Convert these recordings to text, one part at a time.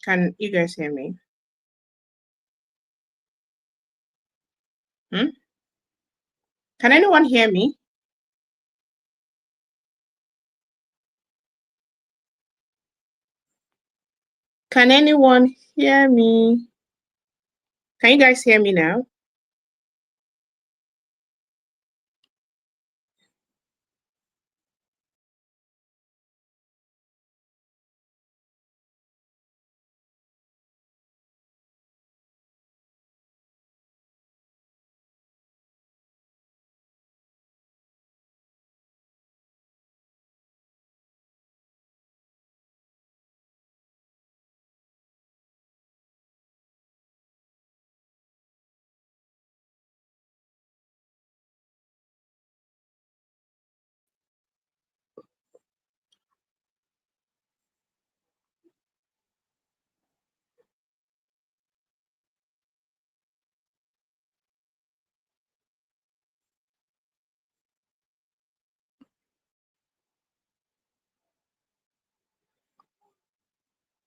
Can you guys hear me? Hmm? Can anyone hear me? Can anyone hear me? Can you guys hear me now?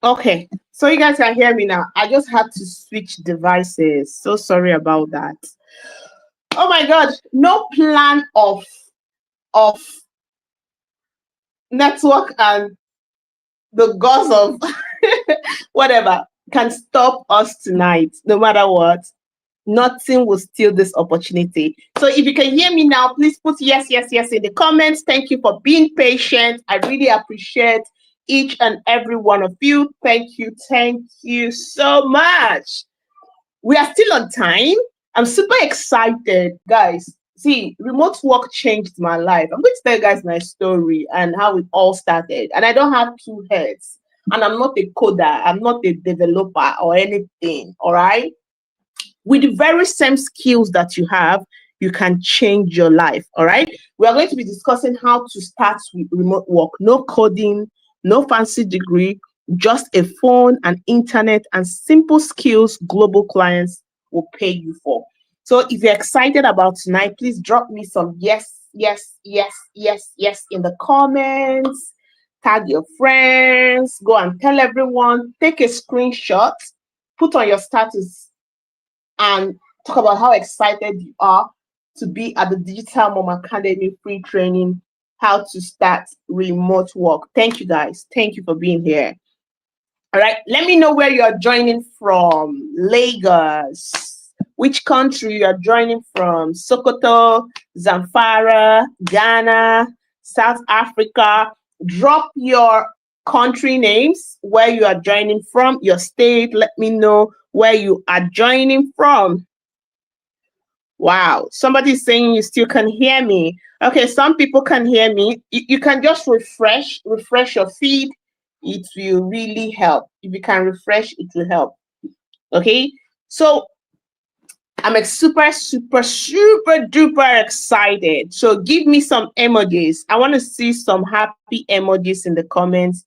Okay, so you guys can hear me now. I just had to switch devices. So sorry about that. Oh my God, no plan of network and the gods of whatever can stop us tonight, no matter what. Nothing will steal this opportunity. So if you can hear me now, please put yes, yes, yes in the comments. Thank you for being patient. I really appreciate each and every one of you. Thank you so much. We are still on time. I'm super excited, guys. See, remote work changed my life. I'm going to tell you guys my story and how it all started. And I don't have two heads. And I'm not a coder. I'm not a developer or anything. All right. With the very same skills that you have, you can change your life. All right. We are going to be discussing how to start with remote work. No coding, no fancy degree, just a phone, an internet, and simple skills global clients will pay you for. So if you're excited about tonight, please drop me some yes, yes, yes, yes, yes in the comments. Tag your friends, go and tell everyone, take a screenshot, put on your status, and talk about how excited you are to be at the Digital Mom Academy free training, how to start remote work. Thank you guys. Thank you for being here. All right. Let me know where you're joining from. Lagos. Which country you are joining from? Sokoto, Zamfara, Ghana, South Africa. Drop your country names, where you are joining from, your state. Let me know where you are joining from. Wow, somebody's saying you still can hear me. Okay, some people can hear me. You can just refresh your feed. It will really help. If you can refresh, it will help. Okay, so I'm super, super, super duper excited. So give me some emojis. I want to see some happy emojis in the comments.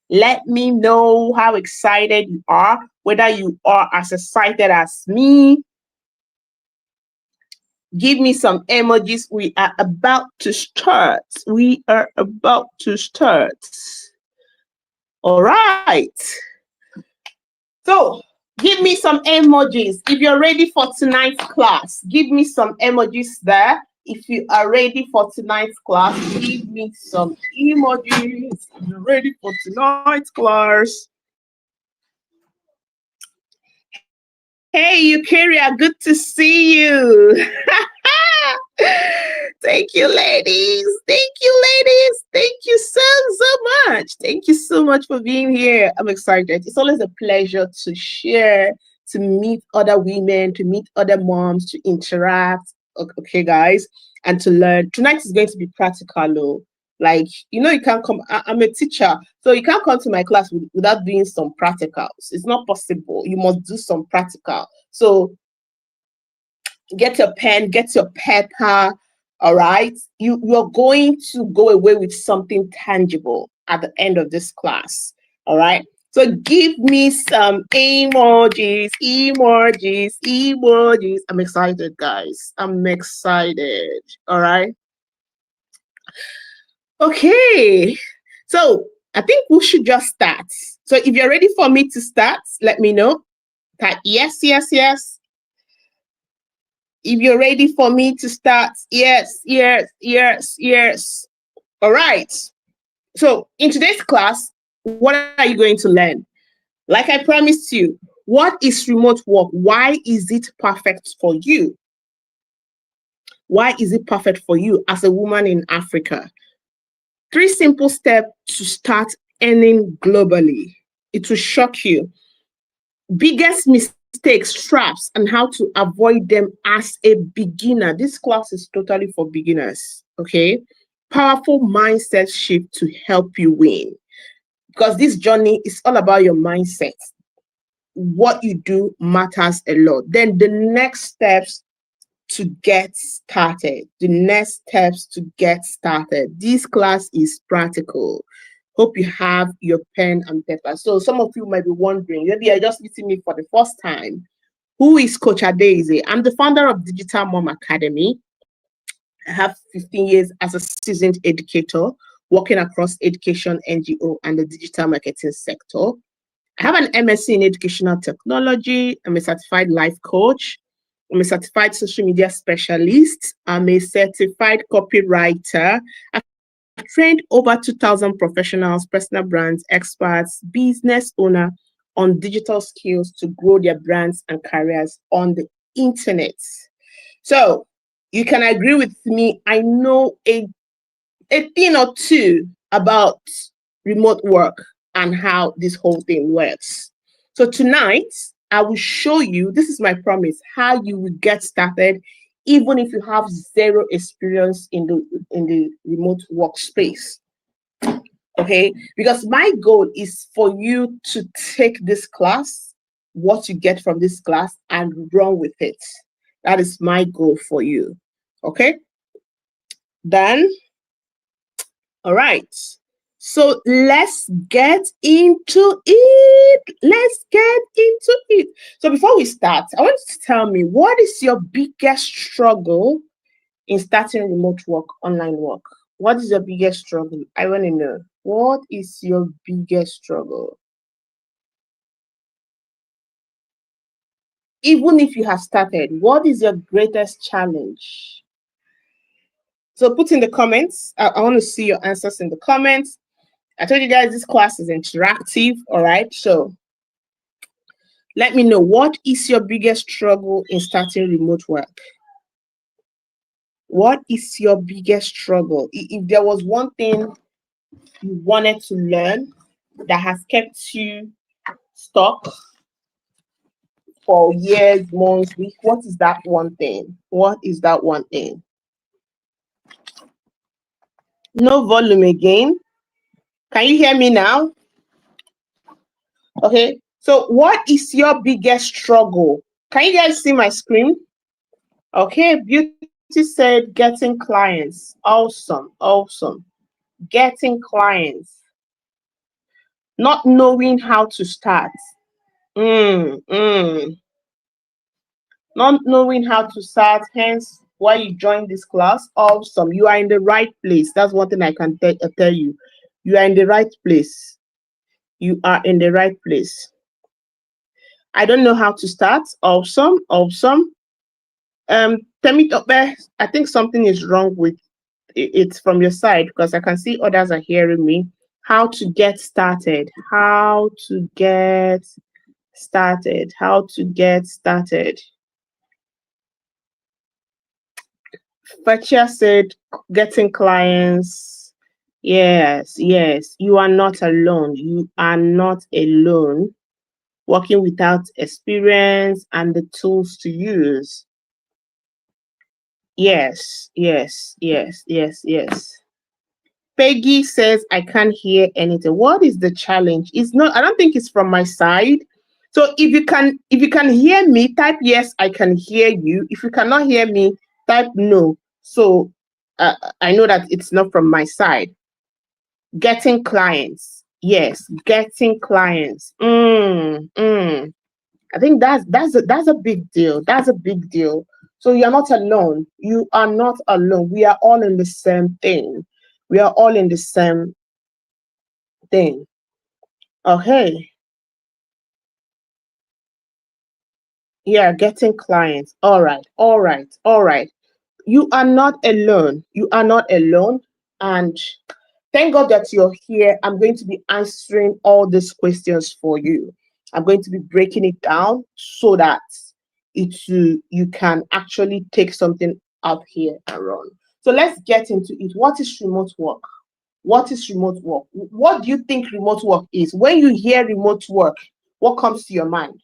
Let me know how excited you are, whether you are as excited as me. Give me some emojis. We are about to start. We are about to start. All right. So give me some emojis. If you're ready for tonight's class, give me some emojis there. If you are ready for tonight's class, give me some emojis. If you're ready for tonight's class. Hey, Eukaria, good to see you. Thank you, ladies. Thank you, ladies. Thank you so much. Thank you so much for being here. I'm excited. It's always a pleasure to share, to meet other women, to meet other moms, to interact. Okay, guys, and to learn. Tonight is going to be practical, though. Like, you can't come. I'm a teacher, so you can't come to my class without doing some practicals. It's not possible. You must do some practical. So get your pen, get your paper. All right. You're going to go away with something tangible at the end of this class. All right. So give me some emojis, emojis, emojis. I'm excited, guys. I'm excited. All right. Okay. So I think we should just start. So if you're ready for me to start, let me know. Type yes, yes, yes. If you're ready for me to start, yes, yes, yes, yes. All right. So in today's class, what are you going to learn? Like I promised you, what is remote work? Why is it perfect for you? Why is it perfect for you as a woman in Africa? 3 simple steps to start earning globally. It will shock you. Biggest mistakes, traps, and how to avoid them as a beginner. This class is totally for beginners. Okay. Powerful mindset shift to help you win. Because this journey is all about your mindset. What you do matters a lot. Then the next steps to get started. The next steps to get started. This class is practical. Hope you have your pen and paper. So some of you might be wondering, maybe you're just meeting me for the first time. Who is Coach Adaeze? I'm the founder of Digital Mom Academy. I have 15 years as a seasoned educator, working across education, NGO, and the digital marketing sector. I have an MSc in educational technology. I'm a certified life coach. I'm a certified social media specialist. I'm a certified copywriter. I've trained over 2,000 professionals, personal brands, experts, business owner on digital skills to grow their brands and careers on the internet. So you can agree with me. I know a thing or two about remote work and how this whole thing works. So tonight, I will show you, this is my promise, how you will get started even if you have zero experience in the remote workspace. Okay, because my goal is for you to take this class, what you get from this class, and run with it. That is my goal for you. Okay, then, all right. So let's get into it. Let's get into it. So before we start, I want you to tell me, what is your biggest struggle in starting remote work, online work? What is your biggest struggle? I want to know. What is your biggest struggle? Even if you have started, what is your greatest challenge? So put in the comments. I want to see your answers in the comments. I told you guys this class is interactive, all right? So let me know, what is your biggest struggle in starting remote work? What is your biggest struggle? If there was one thing you wanted to learn that has kept you stuck for years, months, weeks, what is that one thing? What is that one thing? No volume again. Can you hear me now? Okay. So what is your biggest struggle? Can you guys see my screen? Okay. Beauty said getting clients. Awesome. Awesome. Getting clients. Not knowing how to start. Not knowing how to start, hence why you joined this class. Awesome. You are in the right place. That's one thing I can tell you. You are in the right place. You are in the right place. I don't know how to start. Awesome. Awesome. Temitope, I think something is wrong with it from your side because I can see others are hearing me. How to get started. How to get started. How to get started. Fetcher said getting clients. Yes, yes. You are not alone. You are not alone. Working without experience and the tools to use. Yes, yes, yes, yes, yes. Peggy says, I can't hear anything. What is the challenge? It's not, I don't think it's from my side. So if you can hear me, type yes, I can hear you. If you cannot hear me, type no. So I know that it's not from my side. Getting clients. Yes, getting clients. I think that's a big deal. That's a big deal. So you're not alone. You are not alone. We are all in the same thing. We are all in the same thing. Okay. Yeah, getting clients. All right. All right. All right. You are not alone. You are not alone. And thank God that you're here. I'm going to be answering all these questions for you. I'm going to be breaking it down so that you can actually take something out here and run. So let's get into it. What is remote work? What is remote work? What do you think remote work is? When you hear remote work, what comes to your mind?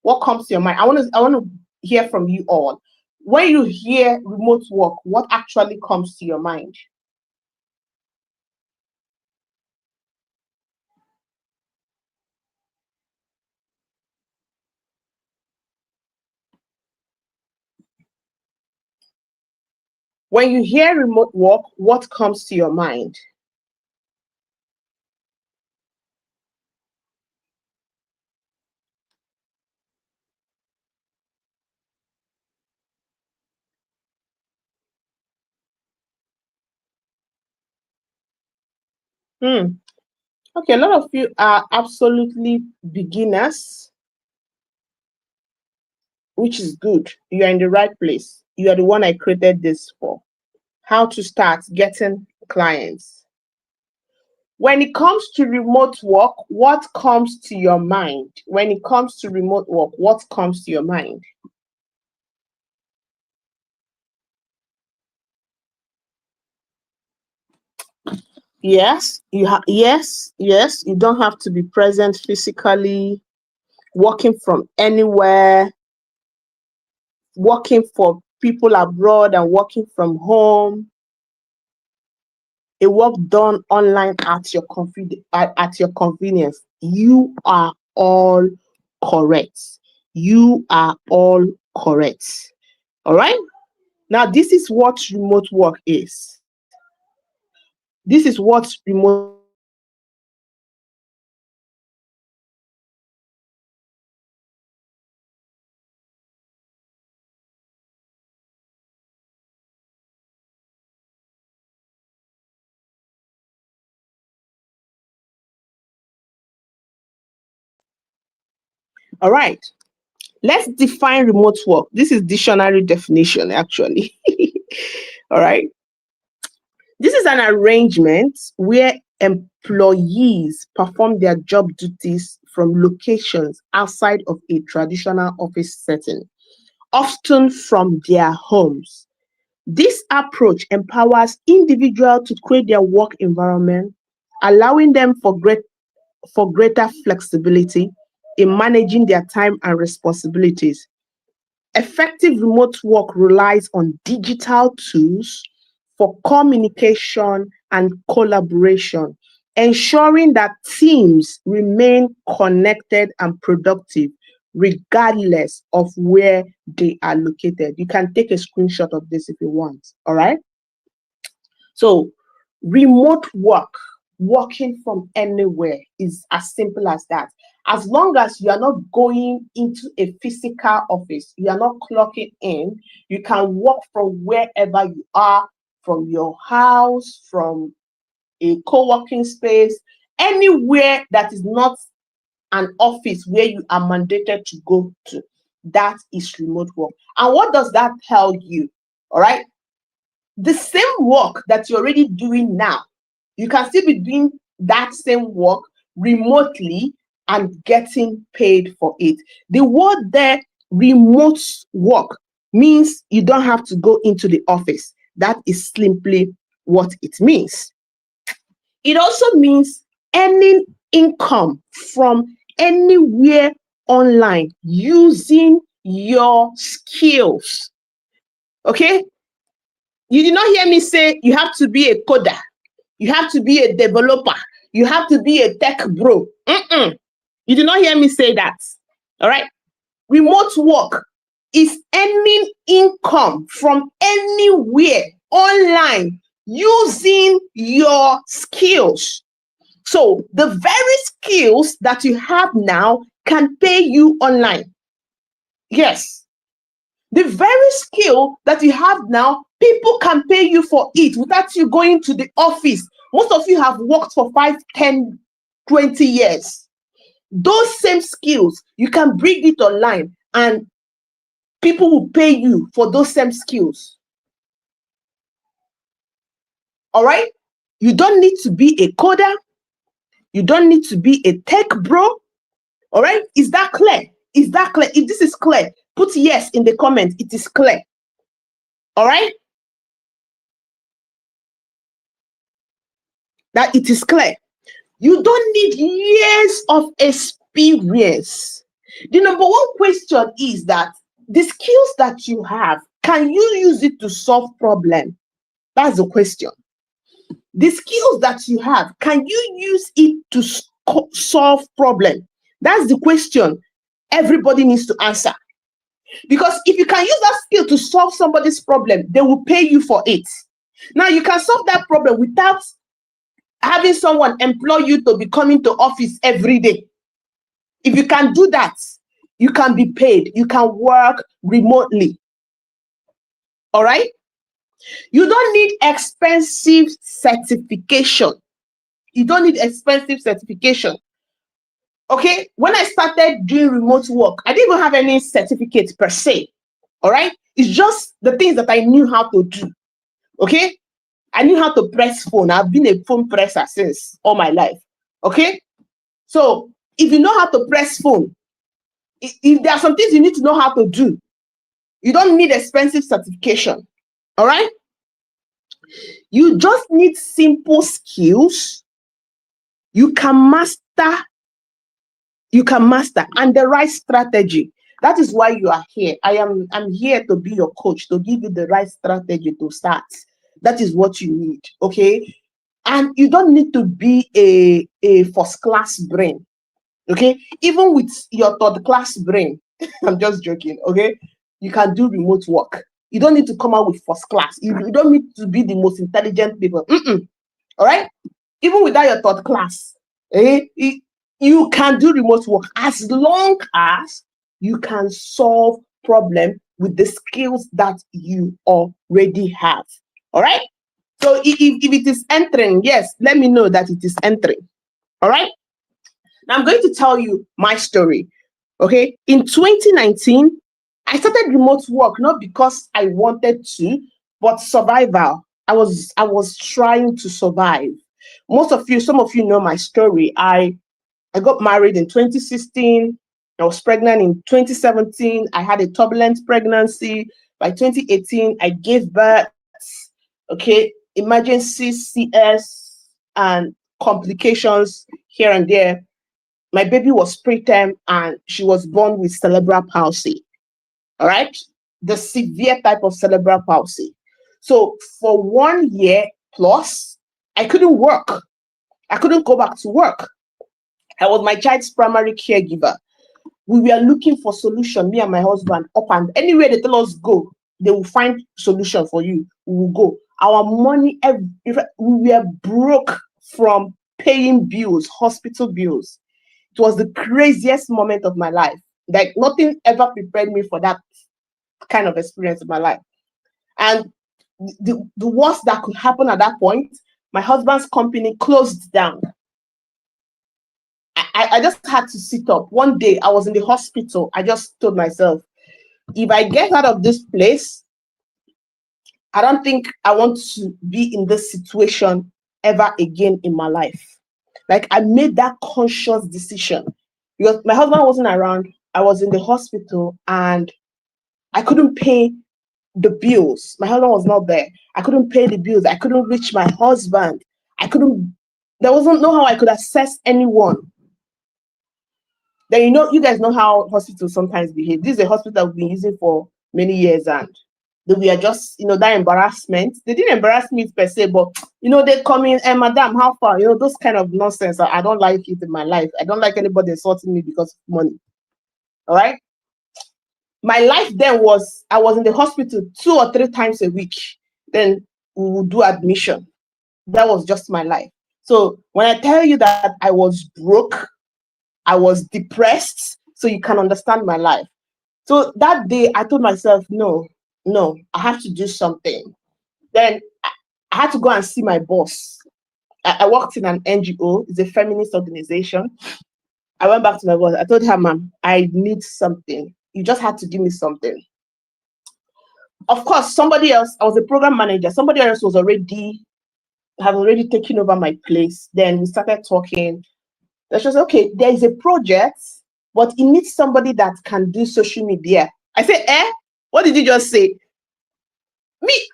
What comes to your mind? I want to hear from you all. When you hear remote work, what actually comes to your mind? When you hear remote work, what comes to your mind? Hmm. Okay, a lot of you are absolutely beginners, which is good. You are in the right place. You are the one I created this for. How to start getting clients. When it comes to remote work, what comes to your mind? When it comes to remote work, what comes to your mind? Yes, yes, you don't have to be present physically, working from anywhere, working for people abroad and working from home, a work done online at your convenience. You are all correct. You are all correct. All right. Now, this is what remote work is. This is what remote All right. Let's define remote work. This is dictionary definition, actually. All right. This is an arrangement where employees perform their job duties from locations outside of a traditional office setting, often from their homes. This approach empowers individuals to create their work environment, allowing them for greater flexibility in managing their time and responsibilities. Effective remote work relies on digital tools for communication and collaboration, ensuring that teams remain connected and productive regardless of where they are located. You can take a screenshot of this if you want. All right. So, remote work, working from anywhere, is as simple as that. As long as you are not going into a physical office, you are not clocking in, you can work from wherever you are, from your house, from a co working space, anywhere that is not an office where you are mandated to go to. That is remote work. And what does that tell you? All right, the same work that you're already doing now, you can still be doing that same work remotely and getting paid for it. The word there, remote work, means you don't have to go into the office. That is simply what it means. It also means earning income from anywhere online using your skills. Okay? You did not hear me say you have to be a coder, you have to be a developer, you have to be a tech bro. Mm-mm. You did not hear me say that. All right. Remote work is earning income from anywhere online using your skills. So the very skills that you have now can pay you online. Yes. The very skill that you have now, people can pay you for it without you going to the office. Most of you have worked for 5, 10 20 years. Those same skills, you can bring it online and people will pay you for those same skills. All right? You don't need to be a coder. You don't need to be a tech bro. All right? Is that clear? Is that clear? If this is clear, put yes in the comment. It is clear. All right? That it is clear. You don't need years of experience. The number one question is that the skills that you have, can you use it to solve problems? That's the question. The skills that you have, can you use it to solve problems? That's the question everybody needs to answer. Because if you can use that skill to solve somebody's problem, they will pay you for it. Now, you can solve that problem without having someone employ you to be coming to office every day. If you can do that, you can be paid. You can work remotely. All right? You don't need expensive certification. You don't need expensive certification. Okay? When I started doing remote work, I didn't even have any certificates per se. All right? It's just the things that I knew how to do. Okay? I knew how to press phone. I've been a phone presser since all my life. Okay? So if you know how to press phone, if there are some things you need to know how to do, you don't need expensive certification. All right? You just need simple skills you can master and the right strategy. That is why you are here. I'm here to be your coach, to give you the right strategy to start. That is what you need, okay? And you don't need to be a first class brain, okay? Even with your third class brain, I'm just joking, okay? You can do remote work. You don't need to come out with first class. You don't need to be the most intelligent people. All right? Even without your third class, you can do remote work as long as you can solve problems with the skills that you already have. All right? So if it is entering, yes, let me know that it is entering. All right? Now I'm going to tell you my story. Okay? In 2019, I started remote work not because I wanted to, but survival. I was trying to survive. Some of you know my story. I got married in 2016. I was pregnant in 2017. I had a turbulent pregnancy. By 2018, I gave birth. Okay, emergency CS and complications here and there. My baby was preterm and she was born with cerebral palsy. All right, the severe type of cerebral palsy. So for 1 year plus, I couldn't work. I couldn't go back to work. I was my child's primary caregiver. We were looking for solution, me and my husband, up and anywhere they tell us go, they will find solution for you. We will go. Our money, we were broke from paying bills, hospital bills. It was the craziest moment of my life. Like nothing ever prepared me for that kind of experience in my life. And the worst that could happen at that point, my husband's company closed down. I just had to sit up. One day I was in the hospital. I just told myself, if I get out of this place, I don't think I want to be in this situation ever again in my life. Like I made that conscious decision because my husband wasn't around. I was in the hospital and I couldn't pay the bills. My husband was not there. I couldn't pay the bills. I couldn't reach my husband. There wasn't no how I could access anyone. Then you guys know how hospitals sometimes behave. This is a hospital we've been using for many years and we are just, that embarrassment. They didn't embarrass me per se, but they come in and madam, how far? Those kind of nonsense. I don't like it in my life. I don't like anybody insulting me because of money. All right. My life then was, I was in the hospital 2 or 3 times a week. Then we would do admission. That was just my life. So when I tell you that I was broke, I was depressed, so you can understand my life. So that day I told myself, no, I have to do something. Then I had to go and see my boss. I worked in an NGO. It's a feminist organization. I went back to my boss. I told her, ma'am, I need something. You just had to give me something. Of course, somebody else, I was a program manager. Somebody else had already taken over my place. Then we started talking. She said, okay, there is a project, but it needs somebody that can do social media. I said, what did you just say? Me,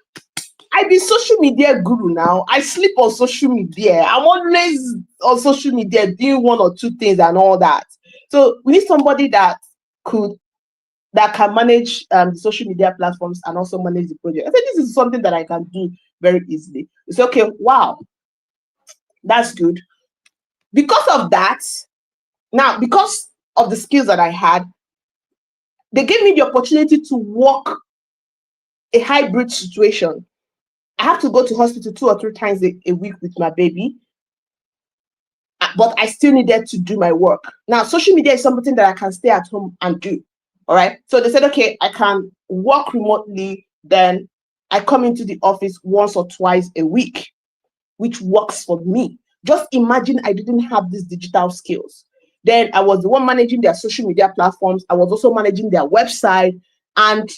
I be social media guru now. I sleep on social media. I'm always on social media doing one or two things and all that. So we need somebody that can manage the social media platforms and also manage the project. I said, this is something that I can do very easily. It's okay. Wow, that's good. Because of that, now, because of the skills that I had, they gave me the opportunity to work a hybrid situation. I have to go to hospital 2 or 3 times a week with my baby, but I still needed to do my work. Now, social media is something that I can stay at home and do. All right. So they said, okay, I can work remotely. Then I come into the office once or twice a week, which works for me. Just imagine I didn't have these digital skills. Then I was the one managing their social media platforms. I was also managing their website. And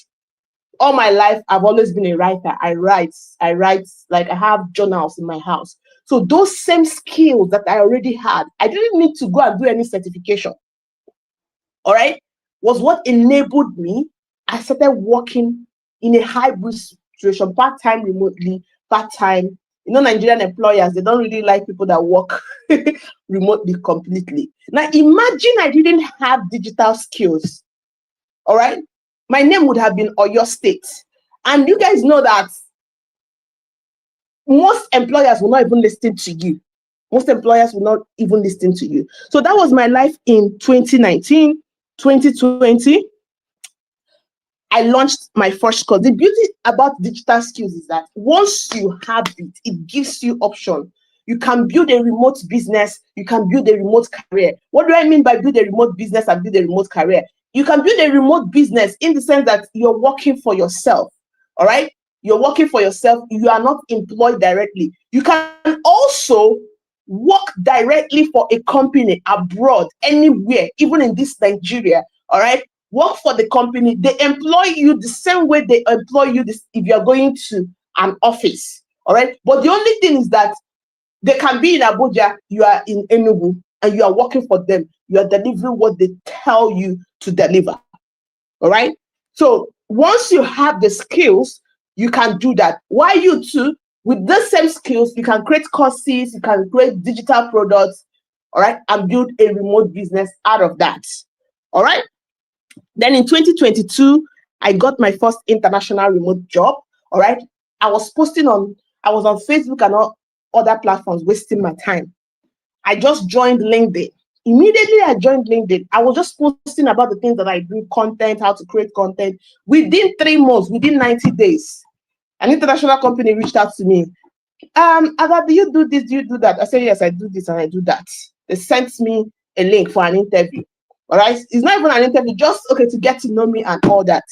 all my life, I've always been a writer. I write, like I have journals in my house. So those same skills that I already had, I didn't need to go and do any certification. All right, was what enabled me. I started working in a hybrid situation, part-time remotely, part-time. Nigerian employers, they don't really like people that work remotely completely. Now, imagine I didn't have digital skills. All right, my name would have been Oyo State. And you guys know that most employers will not even listen to you. Most employers will not even listen to you. So that was my life in 2019, 2020. I launched my first course. The beauty about digital skills is that once you have it, it gives you option. You can build a remote business. You can build a remote career. What do I mean by build a remote business and build a remote career? You can build a remote business in the sense that you're working for yourself. All right? You're working for yourself. You are not employed directly. You can also work directly for a company abroad, anywhere, even in this Nigeria. All right? Work for the company. They employ you the same way they employ you if you're going to an office. All right? But the only thing is that they can be in Abuja, you are in Enugu, and you are working for them. You are delivering what they tell you to deliver. All right? So once you have the skills, you can do that. Why you too, with the same skills, you can create courses, you can create digital products, all right, and build a remote business out of that. All right? Then in 2022, I got my first international remote job. All right. I was on Facebook and all other platforms, wasting my time. I just joined LinkedIn. Immediately I joined LinkedIn. I was just posting about the things that I do, content, how to create content. Within 3 months, within 90 days, an international company reached out to me. Ada, do you do this? Do you do that? I said, yes, I do this and I do that. They sent me a link for an interview. All right. It's not even an interview, just okay to get to know me and all that.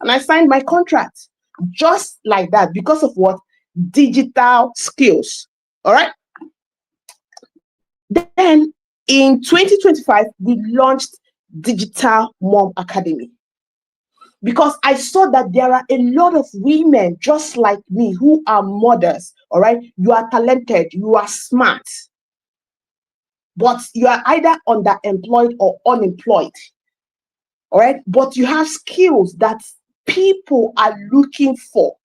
And I signed my contract just like that because of what? Digital skills. All right. Then in 2025, we launched Digital Mom Academy because I saw that there are a lot of women just like me who are mothers. All right. You are talented. You are smart. But you are either underemployed or unemployed. All right. But you have skills that people are looking for.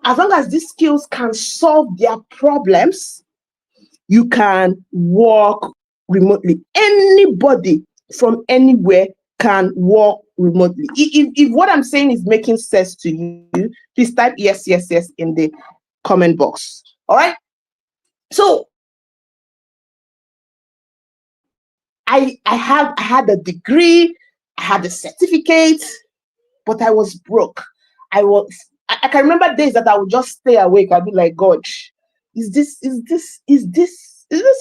As long as these skills can solve their problems, you can work remotely. Anybody from anywhere can work remotely. If what I'm saying is making sense to you, please type yes, yes, yes in the comment box. All right. So I had a degree, I had a certificate, but I was broke. I can remember days that I would just stay awake. I'd be like, God, is this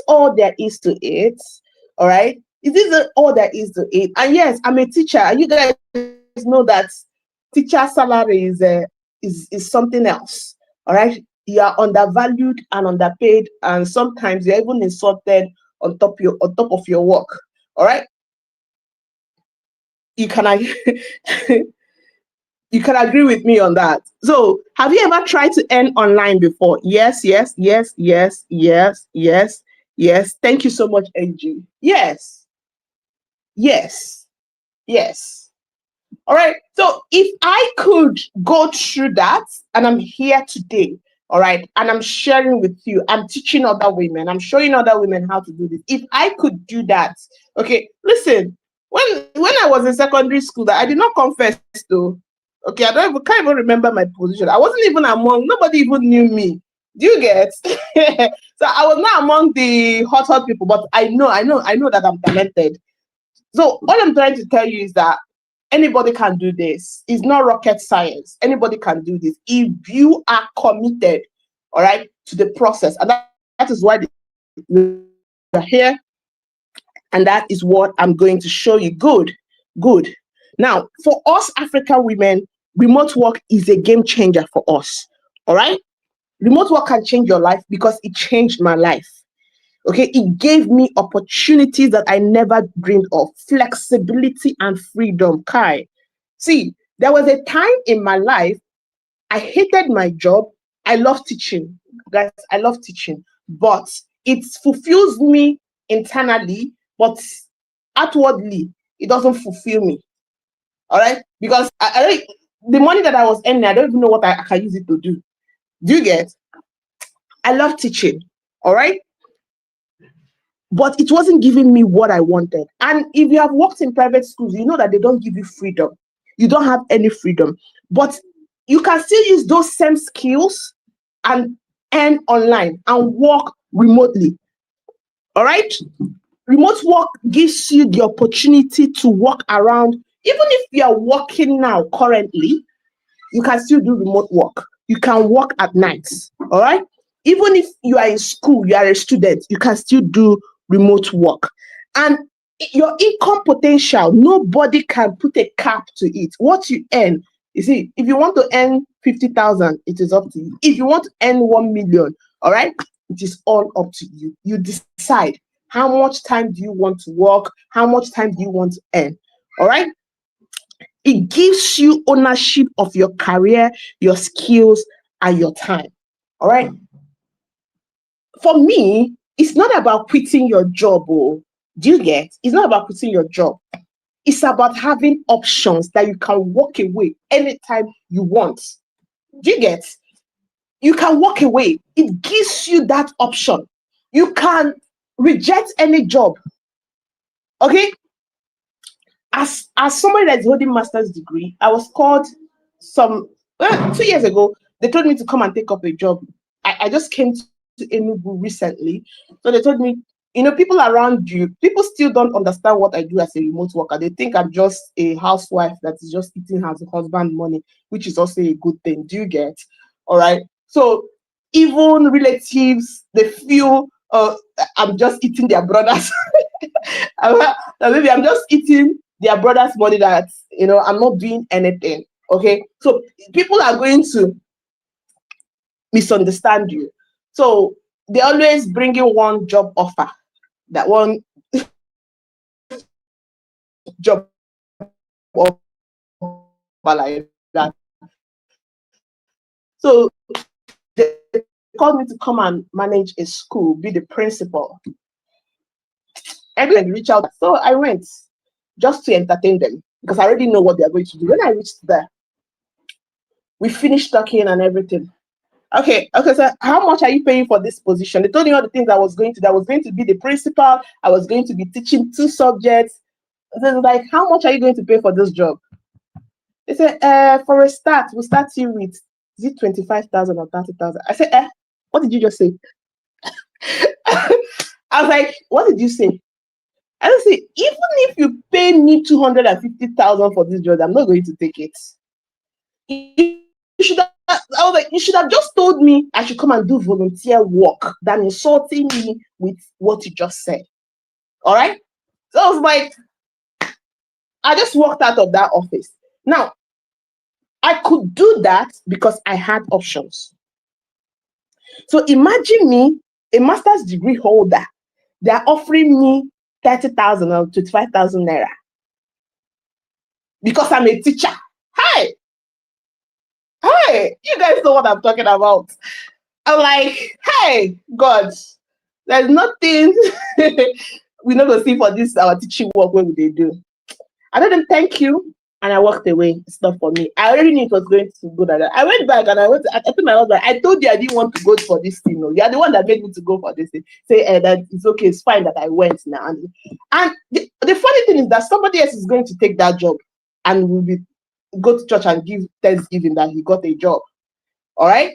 all there is to it? All right. Is this all there is to it? And yes, I'm a teacher, and you guys know that teacher salary is something else. All right. you are undervalued and underpaid, and sometimes you're even insulted on top of your work. All right, you can you can agree with me on that. So, have you ever tried to earn online before? Yes, yes, yes, yes, yes, yes, yes. Thank you so much, NG. Yes, yes, yes. All right. So if I could go through that, and I'm here today, all right, and I'm sharing with you, I'm teaching other women, I'm showing other women how to do this. If I could do that, okay, listen, when I was in secondary school, that I did not come first though. Okay, I don't even can't even remember my position. I wasn't even among, nobody even knew me. Do you get? So I was not among the hot people, but I know that I'm talented. So all I'm trying to tell you is that anybody can do this. It's not rocket science. Anybody can do this if you are committed, all right, to the process. And that is why we're here. And that is what I'm going to show you. Good, good. Now, for us African women, remote work is a game changer for us. All right. Remote work can change your life because it changed my life. Okay, it gave me opportunities that I never dreamed of, flexibility and freedom. Kai, see, there was a time in my life I hated my job. I love teaching, guys. I love teaching, but it fulfills me internally, but outwardly, it doesn't fulfill me. All right, because the money that I was earning, I don't even know what I can use it to do. Do you get? I love teaching. All right, but it wasn't giving me what I wanted. And if you have worked in private schools, you know that they don't give you freedom. You don't have any freedom, but you can still use those same skills and earn online and work remotely. All right. Remote work gives you the opportunity to work around. Even if you are working now currently, you can still do remote work. You can work at nights. All right. Even if you are in school, you are a student, you can still do remote work. And your income potential, nobody can put a cap to it. What you earn, you see, if you want to earn 50,000, it is up to you. If you want to earn 1 million, all right, it is all up to you. You decide how much time do you want to work, how much time do you want to earn, all right? It gives you ownership of your career, your skills, and your time. All right. For me, it's not about quitting your job. Oh, do you get? It's not about quitting your job. It's about having options that you can walk away anytime you want. Do you get? You can walk away. It gives you that option. You can reject any job. Okay. As somebody that's holding master's degree, I was called 2 years ago. They told me to come and take up a job. I just came to Enugu recently, so they told me, people around you, people still don't understand what I do as a remote worker. They think I'm just a housewife that is just eating her husband money, which is also a good thing. Do you get? All right. So even relatives, they feel I'm just eating their brothers. Maybe I'm just eating their brother's money that I'm not doing anything. Okay, so people are going to misunderstand you. So they always bring in one job offer, that one job offer like that. So they called me to come and manage a school, be the principal. Everyone reach out. So I went just to entertain them because I already know what they are going to do. When I reached there, we finished talking and everything. Okay, so how much are you paying for this position? They told me all the things I was going to do. I was going to be the principal. I was going to be teaching 2 subjects. They were like, how much are you going to pay for this job? They said, for a start, we'll start you with, is it 25,000 or 30,000? I said, what did you just say? I was like, what did you say? I don't say, even if you pay me 250,000 for this job, I'm not going to take it. I was like, you should have just told me I should come and do volunteer work than insulting me with what you just said. All right. So I was like, I just walked out of that office. Now, I could do that because I had options. So imagine me, a master's degree holder, they are offering me 30,000 or 25,000 naira because I'm a teacher. Hi, hi, you guys know what I'm talking about. I'm like, hey, God, there's nothing we're not gonna see for this our teaching work. What would they do? I told them thank you, and I walked away. It's not for me. I already knew it was going to go like that. I went back and I told my husband, I told you I didn't want to go for this thing. No, you are the one that made me to go for this thing. Say that it's okay, it's fine that I went now. And the funny thing is that somebody else is going to take that job and will be go to church and give thanksgiving that he got a job. All right.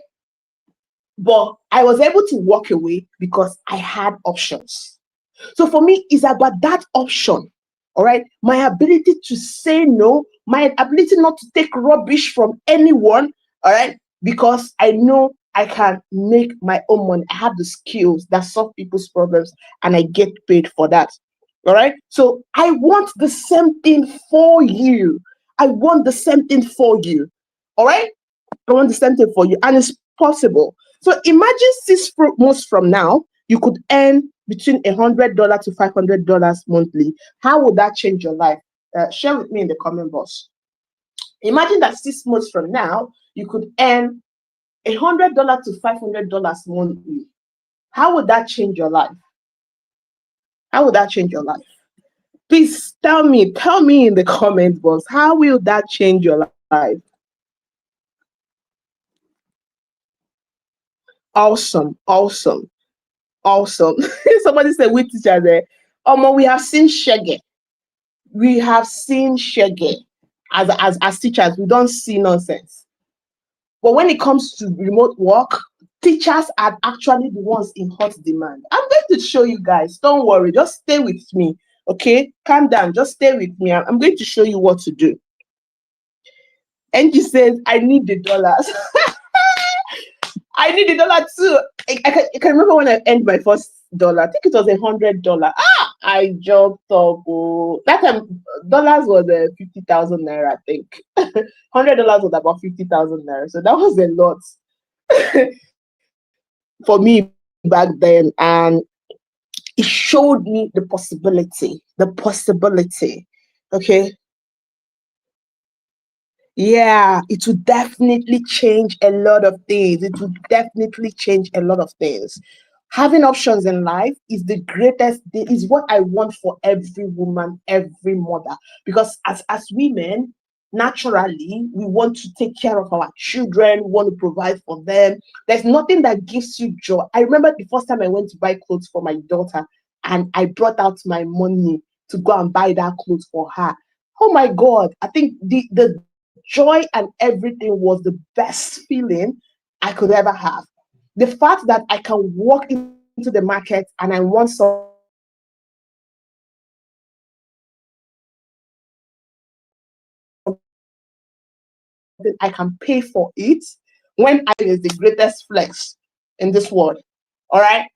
But I was able to walk away because I had options. So for me, it's about that option. All right. My ability to say no, my ability not to take rubbish from anyone. All right. Because I know I can make my own money. I have the skills that solve people's problems and I get paid for that. All right. So I want the same thing for you. I want the same thing for you. All right. I want the same thing for you. And it's possible. So imagine 6 months from now, you could earn between $100 to $500 monthly. How would that change your life? Share with me in the comment box. Imagine that 6 months from now, you could earn $100 to $500 monthly. How would that change your life? How would that change your life? Please tell me in the comment box. How will that change your life? Awesome, awesome. Awesome. Somebody said, we teachers there. We have seen Shege. We have seen Shege. As teachers, we don't see nonsense. But when it comes to remote work, teachers are actually the ones in hot demand. I'm going to show you guys. Don't worry. Just stay with me. Okay? Calm down. Just stay with me. I'm going to show you what to do. Angie says, I need the dollars. I need the dollar too. I can remember when I earned my first dollar. I think it was $100. I jumped up. Oh. That time, dollars was 50,000 naira. I think $100 was about 50,000 naira. So that was a lot for me back then, and it showed me the possibility. The possibility. Okay. Yeah, it would definitely change a lot of things. It would definitely change a lot of things. Having options in life is the greatest thing, is what I want for every woman, every mother. Because as women, naturally, we want to take care of our children, we want to provide for them. There's nothing that gives you joy. I remember the first time I went to buy clothes for my daughter, and I brought out my money to go and buy that clothes for her. Oh my God, I think the joy and everything was the best feeling I could ever have. The fact that I can walk into the market and I want something, I can pay for it when I is the greatest flex in this world. All right.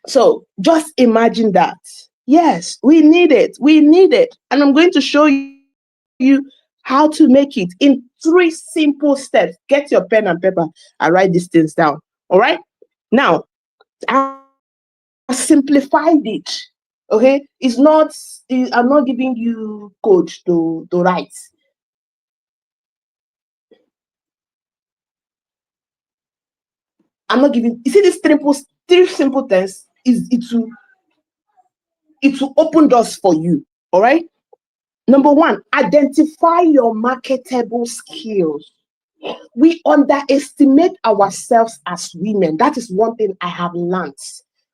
So just imagine that. Yes, we need it. We need it. And I'm going to show you how to make it in 3 simple steps. Get your pen and paper and write these things down. All right. Now, I simplified it. Okay. I'm not giving you code to write. I'm not giving, you see, this 3 simple things is it will open doors for you. All right. Number 1, identify your marketable skills. We underestimate ourselves as women. That is one thing I have learned.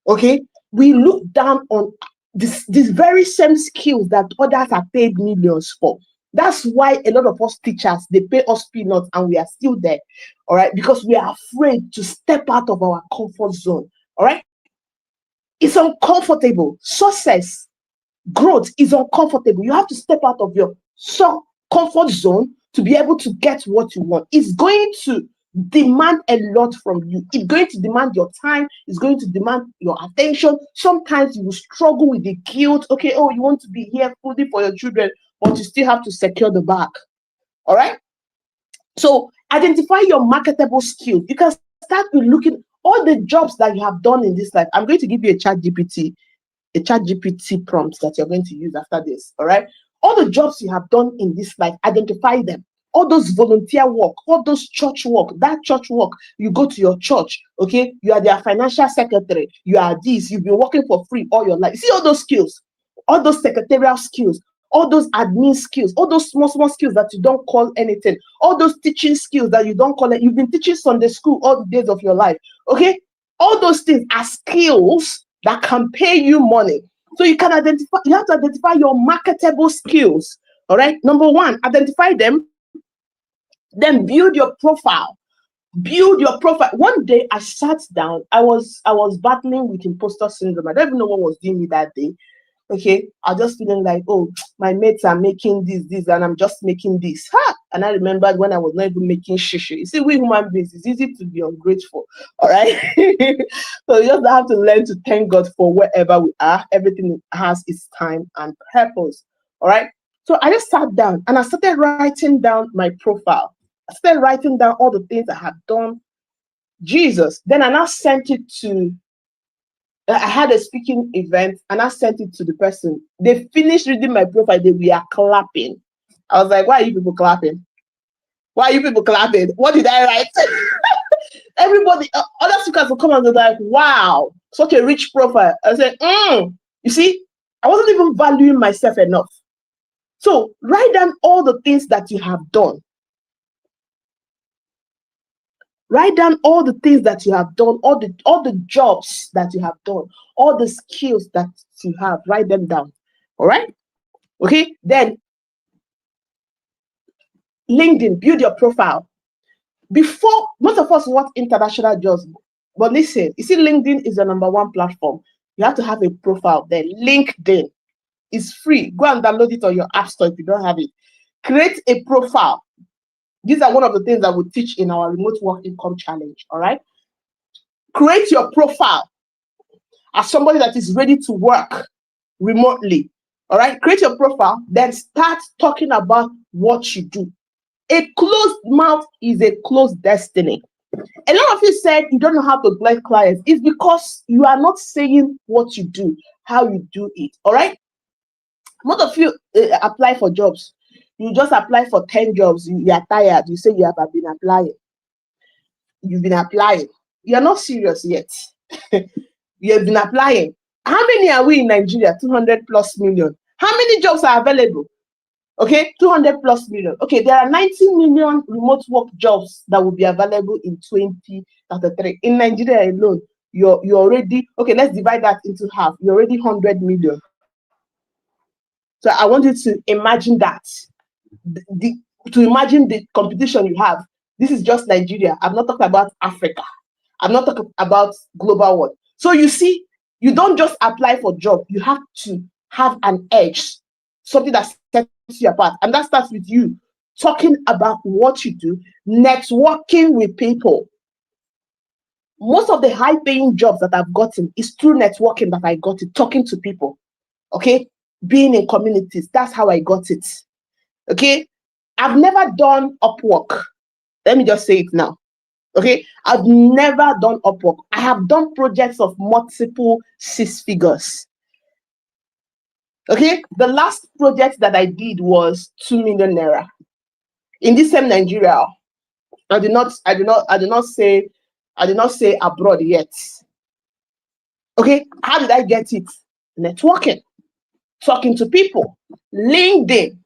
Okay. We look down on these very same skills that others are paid millions for. That's why a lot of us teachers, they pay us peanuts and we are still there. All right. Because we are afraid to step out of our comfort zone. All right. It's uncomfortable. Success, growth is uncomfortable. You have to step out of your comfort zone to be able to get what you want. It's going to demand a lot from you. It's going to demand your time. It's going to demand your attention. Sometimes you will struggle with the guilt. Okay, oh, you want to be here fully for your children, but you still have to secure the bag. All right. So identify your marketable skills. You can start with looking. all the jobs that you have done in this life. I'm going to give you a chat GPT prompt that you're going to use after this. All right. All the jobs you have done in this life, identify them. All those volunteer work, all those church work, that church work, you go to your church, okay? You are their financial secretary, you are this, you've been working for free all your life. See all those skills, all those secretarial skills, all those admin skills, all those small skills that you don't call anything, all those teaching skills that you don't call it. You've been teaching Sunday school all the days of your life, okay? All those things are skills that can pay you money. So you have to identify your marketable skills. All right. Number one, identify them. Then build your profile. Build your profile. One day I sat down. I was battling with imposter syndrome. I don't even know what was doing me that day. Okay, I was just feeling like, oh, my mates are making this, and I'm just making this. Ha! And I remembered when I was not even making shishi. You see, we human beings, it's easy to be ungrateful. All right. So you just have to learn to thank God for wherever we are. Everything has its time and purpose. All right. So I just sat down and I started writing down my profile. I started writing down all the things I had done. Jesus. Then I now sent it to I had a speaking event and I sent it to the person. They finished reading my profile. They were clapping. I was like, why are you people clapping? Why are you people clapping? What did I write? Everybody, other speakers will come and they're like, wow, such a rich profile. I said, you see, I wasn't even valuing myself enough. So write down all the things that you have done. Write down all the things that you have done, all the jobs that you have done, all the skills that you have. Write them down. All right. Okay. Then LinkedIn, build your profile. Before, most of us want international jobs, but listen, you see, LinkedIn is the number one platform. You have to have a profile there. LinkedIn is free. Go and download it on your app store if you don't have it. Create a profile. These are one of the things that we teach in our remote work income challenge. All right. Create your profile as somebody that is ready to work remotely. All right. Create your profile, then start talking about what you do. A closed mouth is a closed destiny. A lot of you said you don't know how to get clients. It's because you are not saying what you do, how you do it. All right. Most of you apply for jobs. You just apply for 10 jobs. You are tired. You say you have been applying. You've been applying. You're not serious yet. You have been applying. How many are we in Nigeria? 200 plus million. How many jobs are available? Okay, 200 plus million. Okay, there are 90 million remote work jobs that will be available in 2033. In Nigeria alone, you're already, okay, let's divide that into half. You're already 100 million. So I want you to imagine that. To imagine the competition you have. This is just Nigeria. I'm not talking about Africa. I'm not talking about global world. So you see, you don't just apply for job. You have to have an edge, something that sets you apart. And that starts with you talking about what you do, networking with people. Most of the high-paying jobs that I've gotten is through networking that I got it, talking to people. Okay, being in communities. That's how I got it. Okay, I've never done Upwork. Let me just say it now. Okay, I've never done Upwork. I have done projects of multiple 6 figures. Okay, the last project that I did was 2 million naira. In this same Nigeria, I did not say abroad yet. Okay, how did I get it? Networking, talking to people, LinkedIn.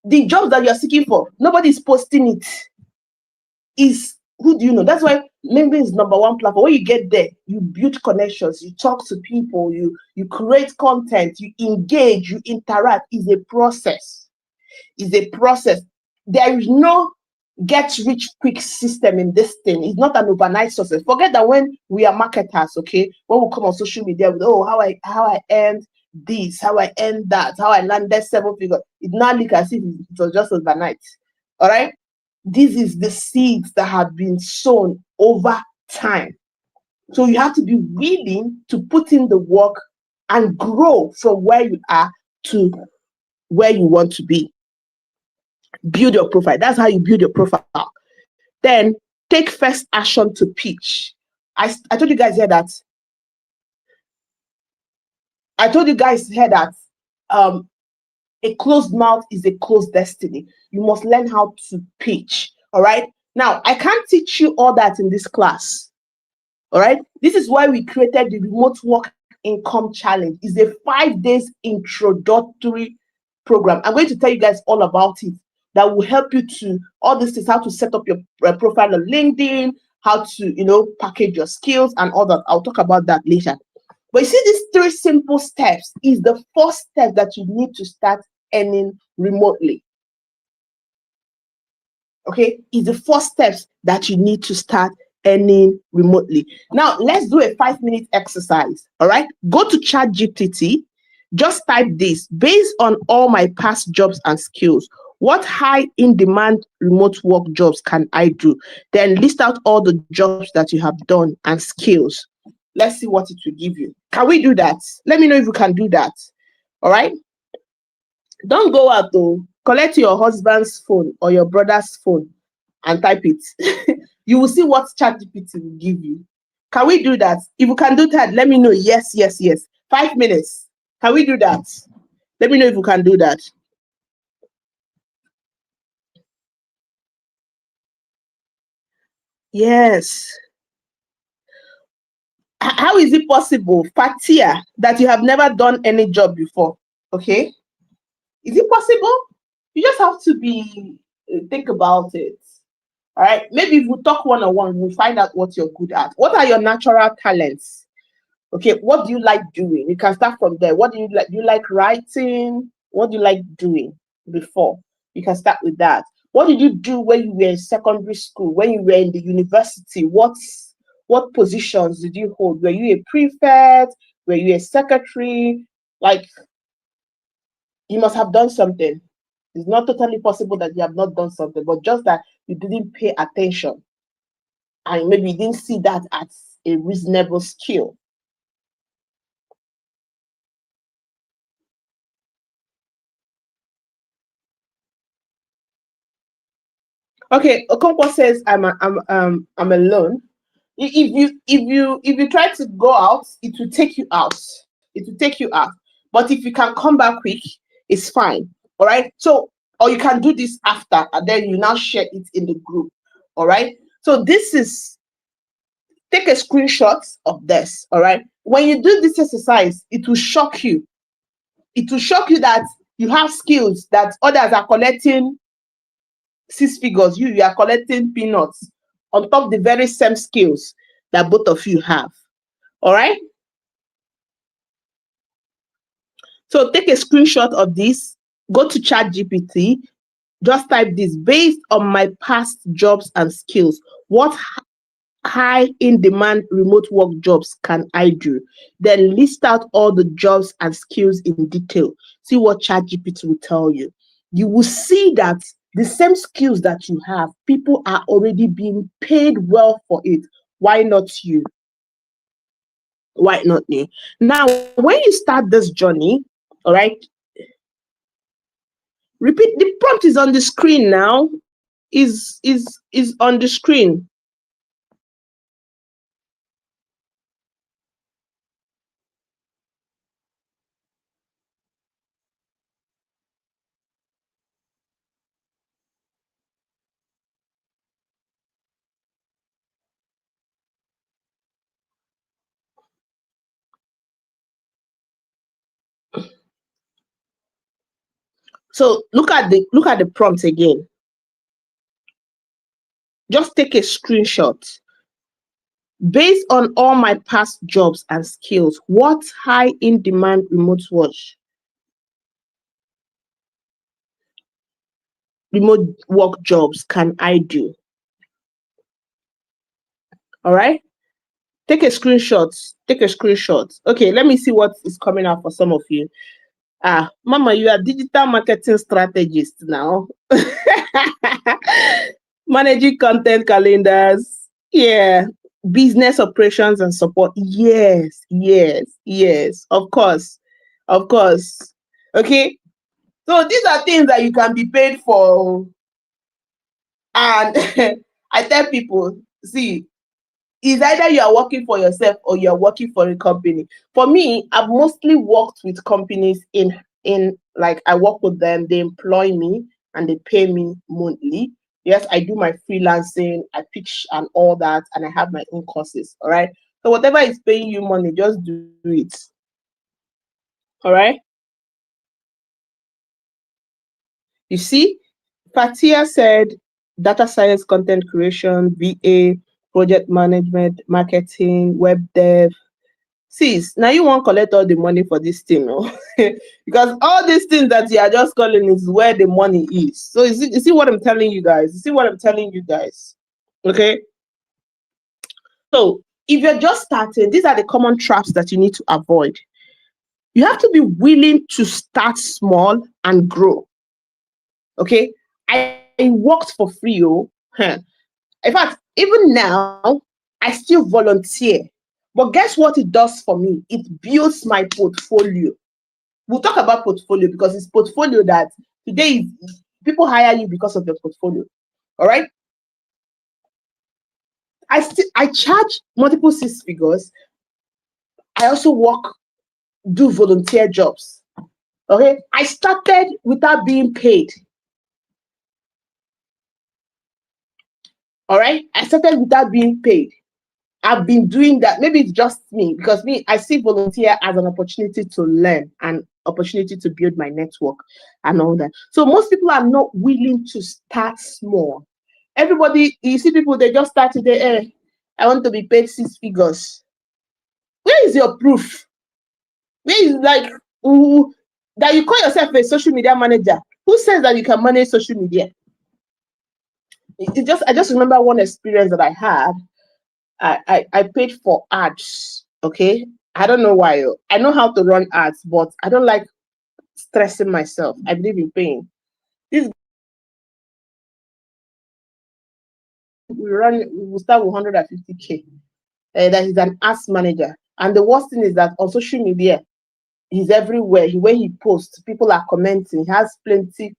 The jobs that you're seeking for, nobody's posting it. Is who do you know? That's why LinkedIn is number one platform. When you get there, you build connections, you talk to people, you create content, you engage, you interact. It's a process. It's a process. There is no get rich quick system in this thing. It's not an overnight success. Forget that when we are marketers, okay, when we come on social media with how I earned this, how I earned that, how I landed 7 figures. It now looks as if it was just overnight. All right. This is the seeds that have been sown over time. So you have to be willing to put in the work and grow from where you are to where you want to be. Build your profile. That's how you build your profile. Then take first action to pitch. I told you guys here that um, a closed mouth is a closed destiny. You must learn how to pitch. All right. Now, I can't teach you all that in this class. All right. This is why we created the Remote Work Income Challenge. It's a 5 days introductory program. I'm going to tell you guys all about it. That will help you to all this is how to set up your profile on LinkedIn, how to package your skills and all that. I'll talk about that later. But you see, these 3 simple steps is the first step that you need to start earning remotely. Okay, is the first steps that you need to start earning remotely. Now, let's do a 5-minute exercise. All right, go to ChatGPT. Just type this: based on all my past jobs and skills, what high in-demand remote work jobs can I do? Then list out all the jobs that you have done and skills. Let's see what it will give you. Can we do that? Let me know if you can do that. All right. Don't go out though. Collect your husband's phone or your brother's phone and type it. You will see what ChatGPT will give you. Can we do that? If you can do that, let me know. Yes, yes, yes. 5 minutes. Can we do that? Let me know if you can do that. Yes. How is it possible, Fatia, that you have never done any job before? Okay. Is it possible? You just have to think about it. All right. Maybe if we talk one-on-one, we'll find out what you're good at. What are your natural talents? Okay. What do you like doing? You can start from there. What do you like? Do you like writing? What do you like doing before? You can start with that. What did you do when you were in secondary school? When you were in the university? What positions did you hold? Were you a prefect? Were you a secretary? Like, you must have done something. It's not totally possible that you have not done something, but just that you didn't pay attention and maybe you didn't see that as a reasonable skill. Okay, Okonkwo says I'm alone. If you try to go out, it will take you out. It will take you out. But if you can come back quick, it's fine. All right. So, or you can do this after, and then you now share it in the group. All right. So take a screenshot of this. All right. When you do this exercise, it will shock you. It will shock you that you have skills that others are collecting 6 figures. You are collecting peanuts on top of the very same skills that both of you have. All right. So take a screenshot of this, go to ChatGPT, just type this: based on my past jobs and skills, what high in-demand remote work jobs can I do? Then list out all the jobs and skills in detail. See what ChatGPT will tell you. You will see that the same skills that you have, people are already being paid well for it. Why not you? Why not me? Now, when you start this journey, all right, repeat. The prompt is on the screen now. Is on the screen. So look at the prompt again. Just take a screenshot. Based on all my past jobs and skills, what high in-demand remote work jobs can I do? All right. Take a screenshot. Take a screenshot. Okay, let me see what is coming out for some of you. Mama, you are digital marketing strategist now. Managing content calendars. Yeah. Business operations and support. Yes, yes, yes. Of course. Of course. Okay. So these are things that you can be paid for. And I tell people, see, it's either you are working for yourself or you are working for a company. For me, I've mostly worked with companies in like I work with them, they employ me and they pay me monthly. Yes, I do my freelancing, I pitch and all that, and I have my own courses. All right. So whatever is paying you money, just do it. All right. You see, Fatia said data science, content creation, VA, project management, marketing, web dev. Sis, now you won't collect all the money for this thing, no? Because all these things that you are just calling is where the money is. So you see what I'm telling you guys? You see what I'm telling you guys? Okay. So if you're just starting, these are the common traps that you need to avoid. You have to be willing to start small and grow. Okay. I worked for free, oh. In fact, even now, I still volunteer. But guess what it does for me? It builds my portfolio. We'll talk about portfolio because it's portfolio that today people hire you because of your portfolio. All right. I charge multiple six figures. I also do volunteer jobs. Okay. I started without being paid. All right. I started without being paid. I've been doing that. Maybe it's just me because I see volunteer as an opportunity to learn and opportunity to build my network and all that. So most people are not willing to start small. Everybody, you see people, they just start today. I want to be paid six figures. Where is your proof? Where is like that you call yourself a social media manager? Who says that you can manage social media? I just remember one experience that I had. I paid for ads. Okay. I don't know why. I know how to run ads, but I don't like stressing myself. I believe in paying. This we will start with 150K. That he's an ads manager. And the worst thing is that on social media, he's everywhere. When he posts, people are commenting. He has plenty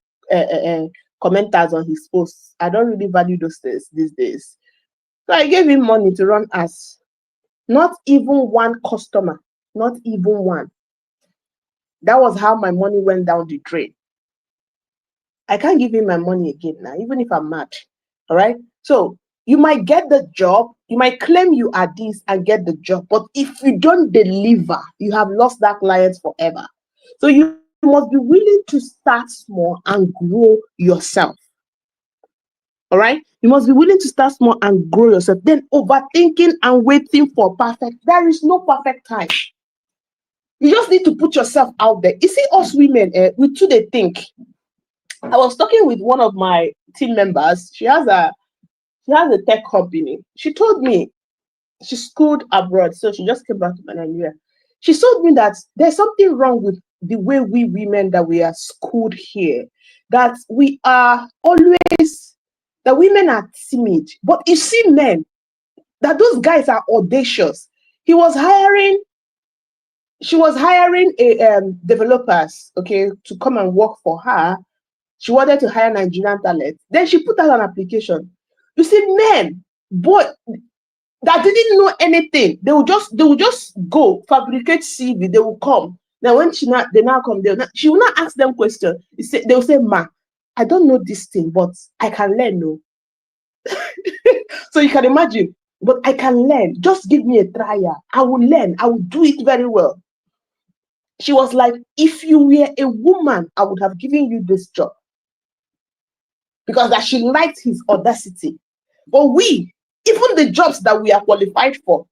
commenters on his posts. I don't really value those these days. So I gave him money to run ads. Not even one customer, not even one. That was how my money went down the drain. I can't give him my money again now, even if I'm mad. All right. So you might get the job, you might claim you are this and get the job, but if you don't deliver, you have lost that client forever. So you must be willing to start small and grow yourself. All right. You must be willing to start small and grow yourself. Then overthinking and waiting for perfect. There is no perfect time. You just need to put yourself out there. You see, us women, we too they think. I was talking with one of my team members. She has a tech company. She told me she schooled abroad, so she just came back to Nigeria. She told me that there's something wrong with the way we women that we are schooled here. That we are always the women are timid, but you see men that those guys are audacious. She was hiring a developers, okay, to come and work for her. She wanted to hire Nigerian talent. Then she put out an application. You see, men, boy, that didn't know anything. They will just go fabricate CV. They will come. Now when they now come, she will not ask them questions. They will say, "Ma, I don't know this thing, but I can learn." No, so you can imagine. But I can learn. Just give me a trial. I will learn. I will do it very well. She was like, if you were a woman, I would have given you this job. Because that she liked his audacity. But even the jobs that we are qualified for,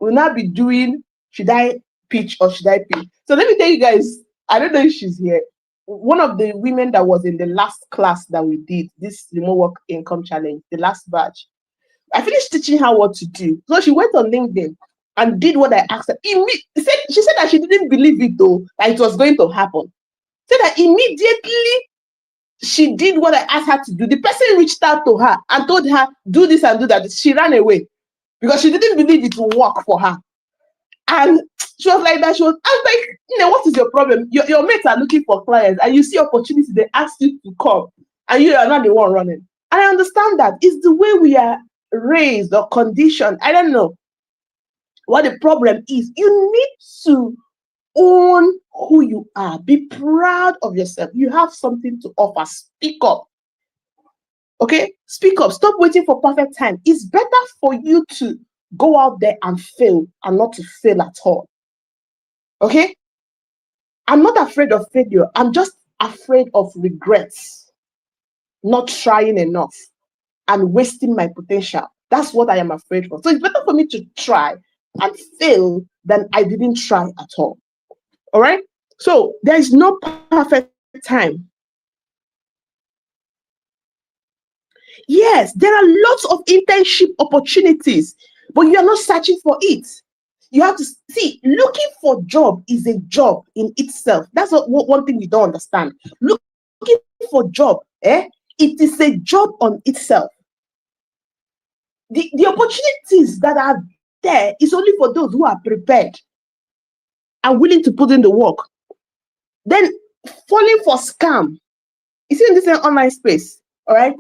will now be doing, should I pitch or should I pitch? So let me tell you guys, I don't know if she's here. One of the women that was in the last class that we did, this remote work income challenge, the last batch, I finished teaching her what to do. So she went on LinkedIn and did what I asked her. She said that she didn't believe it though, that it was going to happen. Said that immediately she did what I asked her to do. The person reached out to her and told her, do this and do that. She ran away because she didn't believe it would work for her. And she was like that. I was like, what is your problem? Your mates are looking for clients and you see opportunity, they ask you to come and you are not the one running. And I understand that. It's the way we are raised or conditioned. I don't know what the problem is. You need to own who you are. Be proud of yourself. You have something to offer. Speak up. Okay? Speak up. Stop waiting for perfect time. It's better for you to go out there and fail and not to fail at all. Okay? I'm not afraid of failure. I'm just afraid of regrets, not trying enough and wasting my potential. That's what I am afraid of. So it's better for me to try and fail than I didn't try at all. All right? So there is no perfect time. Yes, there are lots of internship opportunities, but you are not searching for it. You have to see, looking for job is a job in itself. That's one thing we don't understand. Looking for job, it is a job on itself. The opportunities that are there is only for those who are prepared and willing to put in the work. Then falling for scam. You see in this online space, all right?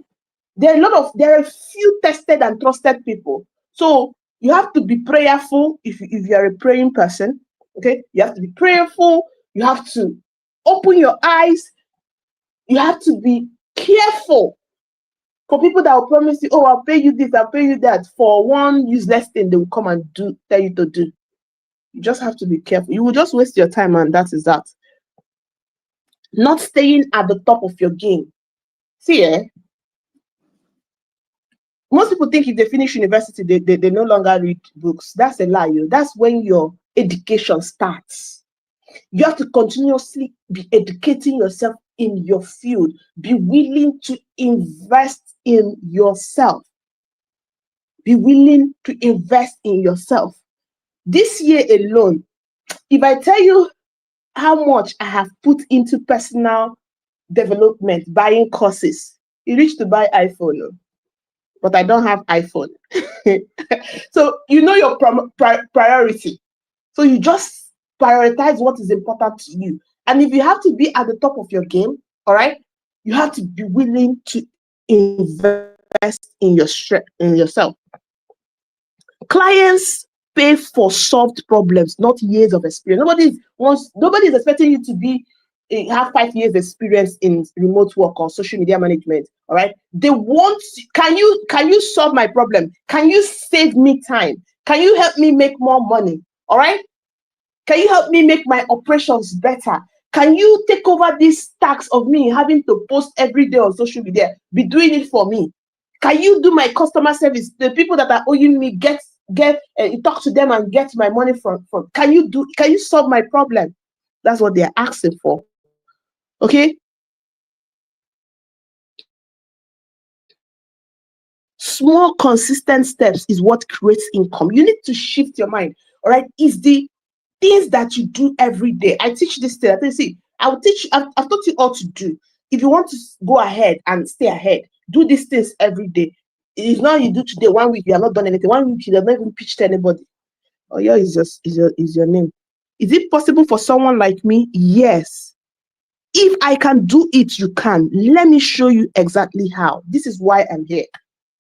There are a few tested and trusted people. So you have to be prayerful if you're a praying person. Okay, you have to be prayerful. You have to open your eyes. You have to be careful for people that will promise you, oh, I'll pay you this, I'll pay you that for one useless thing they will come and tell you to do. You just have to be careful. You will just waste your time, and that is that. Not staying at the top of your game. See, most people think if they finish university, they no longer read books. That's a lie. That's when your education starts. You have to continuously be educating yourself in your field. Be willing to invest in yourself. Be willing to invest in yourself. This year alone, if I tell you how much I have put into personal development, buying courses, you reach to buy iPhone, but I don't have iPhone. So you know your priority. So you just prioritize what is important to you. And if you have to be at the top of your game, all right, you have to be willing to invest in yourself. Clients pay for solved problems, not years of experience. Nobody is expecting you to have 5 years experience in remote work or social media management. All right. They want, can you solve my problem? Can you save me time? Can you help me make more money? All right. Can you help me make my operations better? Can you take over this task of me having to post every day on social media? Be doing it for me. Can you do my customer service? The people that are owing me, talk to them and get my money from. Can you solve my problem? That's what they're asking for. Okay. Small, consistent steps is what creates income. You need to shift your mind. All right. It's the things that you do every day. I teach this thing. I've taught you all to do. If you want to go ahead and stay ahead, do these things every day. It's not you do today, 1 week, you have not done anything. 1 week, you have not even pitched to anybody. Oh, yeah, is your name. Is it possible for someone like me? Yes. If I can do it, you can. Let me show you exactly how. This is why I'm here.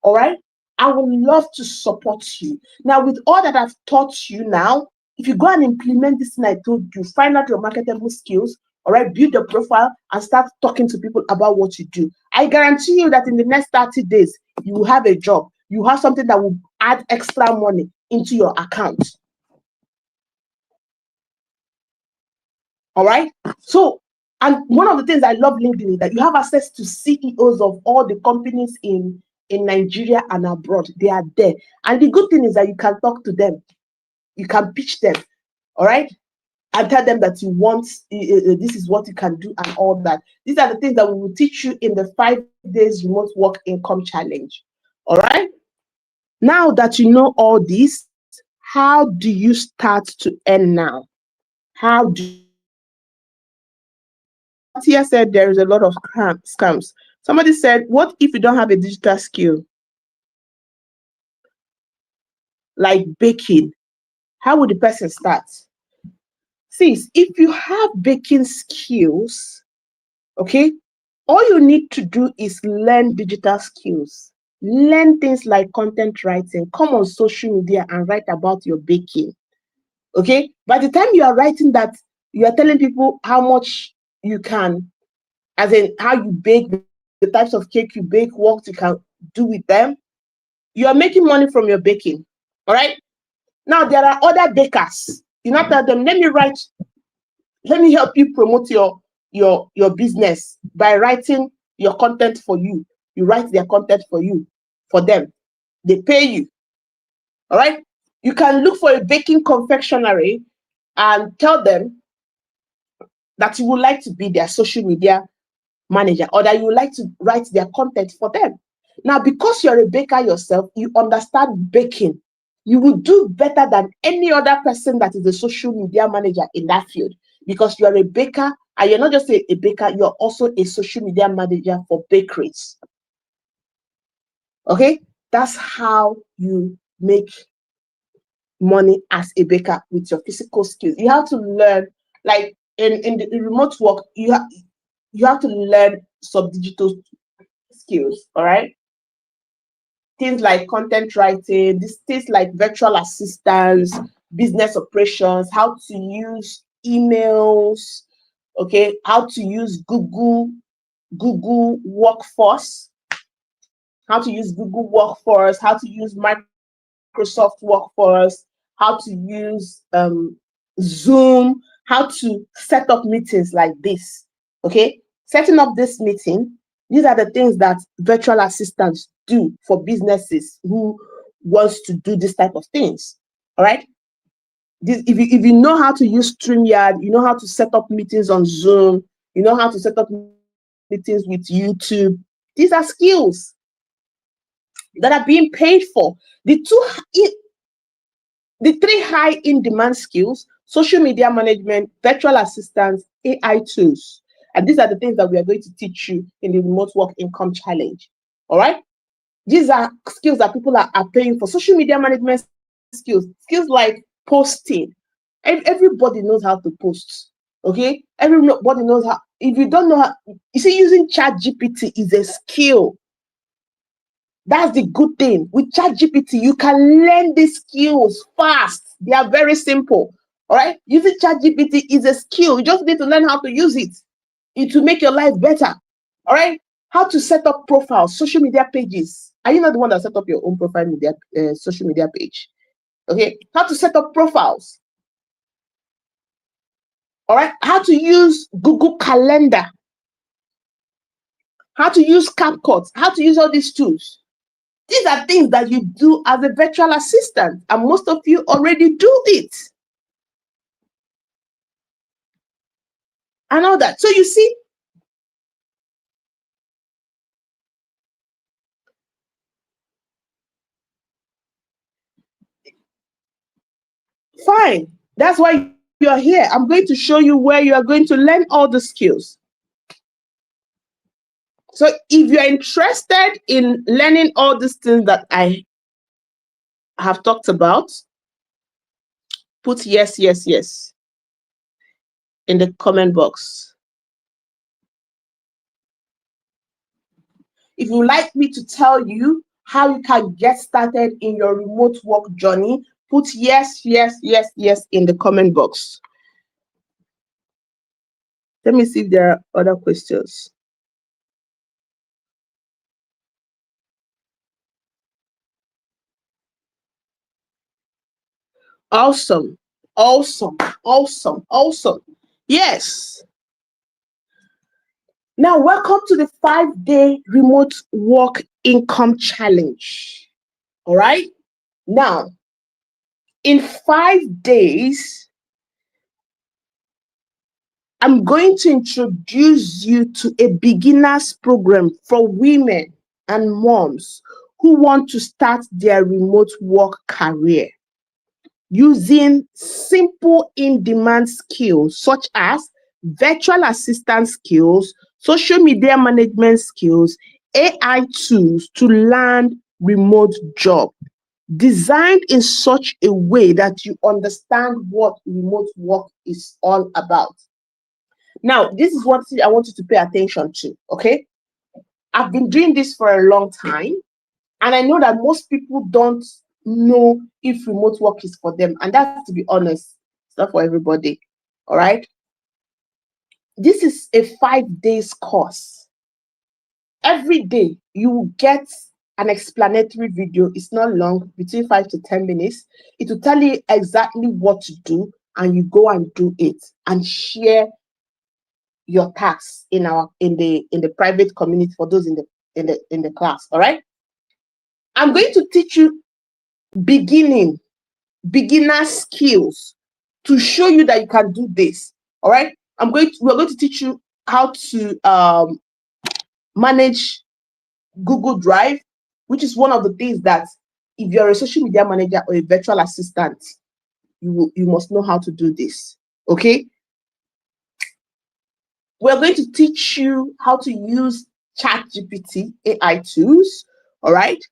All right. I would love to support you. Now, with all that I've taught you now, if you go and implement this thing I told you, find out your marketable skills, all right, build your profile and start talking to people about what you do. I guarantee you that in the next 30 days, you will have a job. You have something that will add extra money into your account. All right. So, and one of the things I love LinkedIn is that you have access to CEOs of all the companies in Nigeria and abroad. They are there. And the good thing is that you can talk to them. You can pitch them. All right. And tell them that you want, this is what you can do and all that. These are the things that we will teach you in the 5 days remote work income challenge. All right. Now that you know all this, how do you start to earn now? How do Tia said there is a lot of scams. Somebody said, what if you don't have a digital skill? Like baking. How would the person start? Sis, if you have baking skills, okay, all you need to do is learn digital skills. Learn things like content writing. Come on social media and write about your baking. Okay? By the time you are writing that, you are telling people how much you can, as in how you bake, the types of cake you bake, what you can do with them, you are making money from your baking. All right? Now there are other bakers. You not tell them, let me help you promote your business by writing your content for you. You write their content for you, for them. They pay you. All right? You can look for a baking confectionery and tell them that you would like to be their social media manager, or that you would like to write their content for them. Now, because you're a baker yourself, you understand baking. You will do better than any other person that is a social media manager in that field, because you're a baker, and you're not just a baker, you're also a social media manager for bakeries. Okay? That's how you make money as a baker with your physical skills. You have to learn, like in the remote work, you have to learn some digital skills, all right? Things like content writing, things like virtual assistants, business operations, how to use emails, okay, how to use Google Workforce, how to use Microsoft Workforce, how to use Zoom, how to set up meetings like this. Okay, setting up this meeting, these are the things that virtual assistants do for businesses who wants to do this type of things. All right. If you know how to use StreamYard, you know how to set up meetings on Zoom, you know how to set up meetings with YouTube. These are skills that are being paid for. The three high in demand skills: social media management, virtual assistants, AI tools. And these are the things that we are going to teach you in the remote work income challenge. All right. These are skills that people are paying for. Social media management skills like posting. Everybody knows how to post. Okay. Everybody knows how. If you don't know how, you see, using Chat GPT is a skill. That's the good thing. With ChatGPT, you can learn these skills fast. They are very simple. All right. Using ChatGPT is a skill. You just need to learn how to use it. It will make your life better. All right. How to set up profiles, social media pages. Are you not the one that set up your own profile media, social media page? Okay. How to set up profiles. All right. How to use Google Calendar. How to use CapCut. How to use all these tools. These are things that you do as a virtual assistant, and most of you already do it. And all that. So you see, fine. That's why you are here. I'm going to show you where you are going to learn all the skills. So if you're interested in learning all these things that I have talked about, put yes, yes, yes in the comment box. If you like me to tell you how you can get started in your remote work journey, put yes, yes, yes, yes in the comment box. Let me see if there are other questions. Awesome, awesome, awesome, awesome. Yes. Now, welcome to the 5-day remote work income challenge. All right. Now, in 5 days, I'm going to introduce you to a beginner's program for women and moms who want to start their remote work career using simple in-demand skills such as virtual assistant skills, social media management skills, AI tools to land remote job, designed in such a way that you understand what remote work is all about. Now, this is what I want you to pay attention to, okay? I've been doing this for a long time, And I know that most people don't know if remote work is for them. And that's, to be honest, it's not for everybody. All right. This is a 5 days course. Every day you will get an explanatory video. It's not long, between 5 to 10 minutes. It will tell you exactly what to do, and you go and do it and share your tasks in the private community for those in the class. All right. I'm going to teach you beginner skills to show you that you can do this. All right. We're going to teach you how to manage Google Drive, which is one of the things that if you're a social media manager or a virtual assistant, you must know how to do this. Okay. We're going to teach you how to use ChatGPT AI tools. All right.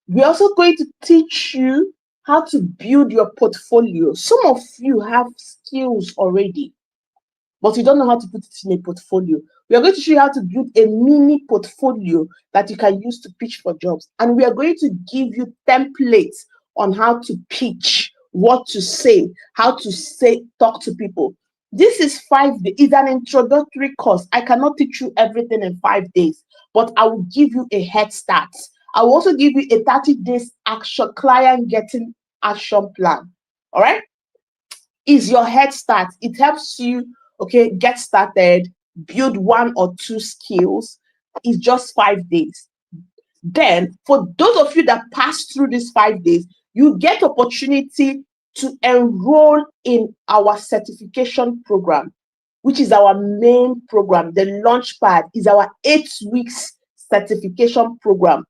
We're also going to teach you how to build your portfolio. Some of you have skills already, but you don't know how to put it in a portfolio. We are going to show you how to build a mini portfolio that you can use to pitch for jobs. And we are going to give you templates on how to pitch, what to say, how to talk to people. This is 5 days. It's an introductory course. I cannot teach you everything in 5 days, but I will give you a head start. I will also give you a 30 days action, client getting action plan. All right. Is your head start. It helps you, okay, get started, build 1 or 2 skills. It's just 5 days. Then, for those of you that pass through these 5 days, you get opportunity to enroll in our certification program, which is our main program. The Launchpad is our 8 weeks certification program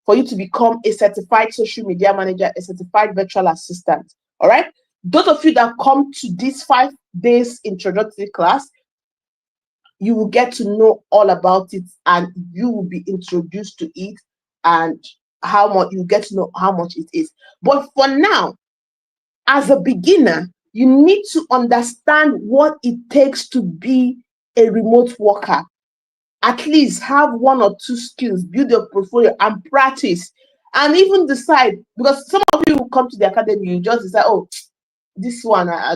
for you to become a certified social media manager, a certified virtual assistant. All right. Those of you that come to this 5 days introductory class, you will get to know all about it, and you will be introduced to it, and how much you get to know how much it is. But for now, as a beginner, you need to understand what it takes to be a remote worker. At least have 1 or 2 skills, build your portfolio and practice, and even decide, because some of you will come to the academy, you just decide, oh, this one, I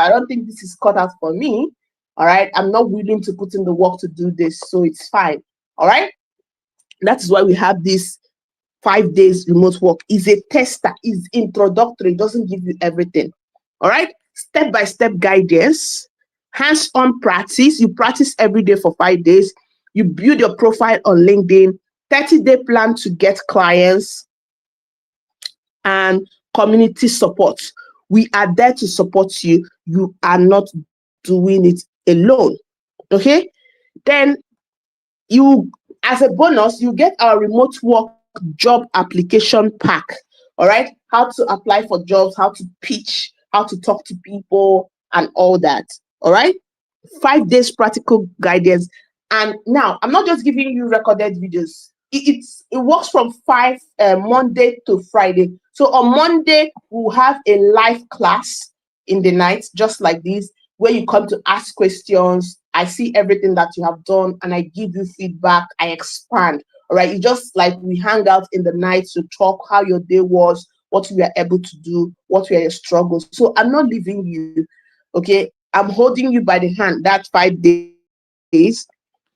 don't think this is cut out for me. All right. I'm not willing to put in the work to do this, so it's fine. All right. That's why we have this 5 days remote work. Is a tester, is introductory, it doesn't give you everything. All right. Step-by-step guidance, hands-on practice. You practice every day for 5 days. You build your profile on LinkedIn, 30-day plan to get clients, and community support. We are there to support you. You are not doing it alone. Okay. Then you, as a bonus, you get our remote work job application pack. All right. How to apply for jobs, how to pitch, how to talk to people, and all that. All right. 5 days practical guidance. And now I'm not just giving you recorded videos. It works from Monday to Friday. So on Monday, we'll have a live class in the night, just like this, where you come to ask questions. I see everything that you have done, and I give you feedback. I expand. All right. It's just like we hang out in the night to talk how your day was, what we are able to do, what were your struggles. So I'm not leaving you. Okay. I'm holding you by the hand that 5 days.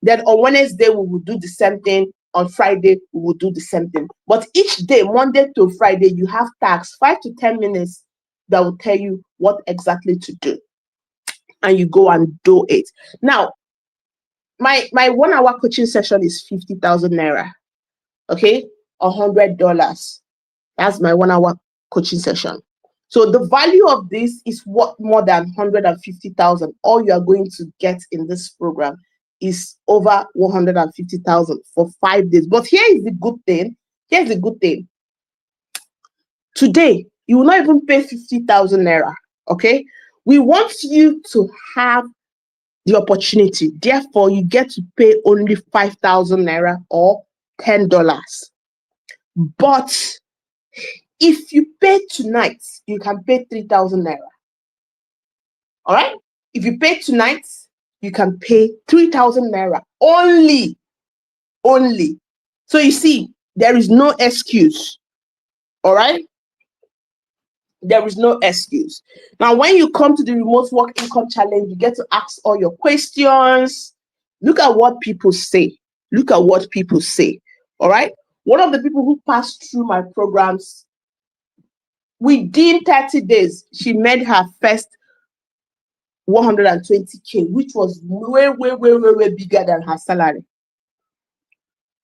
Then on Wednesday, we will do the same thing. On Friday, we will do the same thing. But each day, Monday to Friday, you have tasks, 5 to 10 minutes, that will tell you what exactly to do. And you go and do it. Now, my 1 hour coaching session is 50,000 naira. Okay, $100. That's my 1 hour coaching session. So the value of this is what more than 150,000. All you are going to get in this program is over 150,000 for 5 days. But here is the good thing. Here's the good thing. Today, you will not even pay 50,000 naira. Okay, we want you to have the opportunity. Therefore, you get to pay only 5,000 naira or $10. But if you pay tonight, you can pay 3,000 naira. All right. If you pay tonight, you can pay 3,000 naira only. So you see, There is no excuse. All right. There is no excuse. Now, when you come to the remote work income challenge, you get to ask all your questions. Look at what people say. Look at what people say. All right. One of the people who passed through my programs, within 30 days, she made her first 120K, which was way bigger than her salary.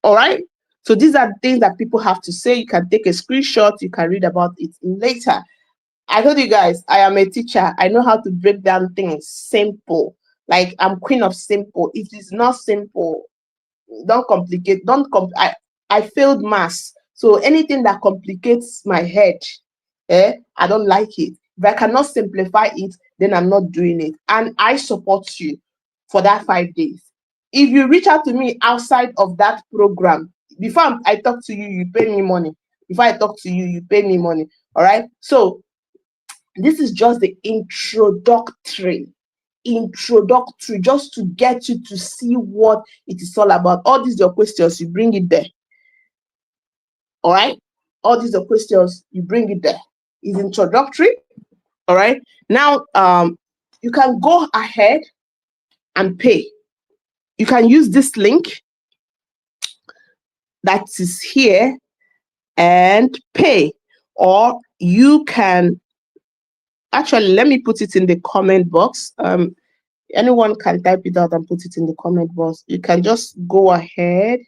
All right. So these are things that people have to say. You can take a screenshot. You can read about it later. I told you guys, I am a teacher. I know how to break down things simple. Like, I'm queen of simple. It is not simple. Don't complicate. I failed maths. So anything that complicates my head, I don't like it. If I cannot simplify it, then I'm not doing it. And I support you for that 5 days. If you reach out to me outside of that program, before I talk to you, you pay me money. Before I talk to you, you pay me money. All right. So this is just the introductory, just to get you to see what it is all about. All these are questions, you bring it there. All right. All these are questions, you bring it there. It's introductory. All right. Now, you can go ahead and pay. You can use this link that is here and pay, or you can actually, let me put it in the comment box. Anyone can type it out and put it in the comment box. You can just go ahead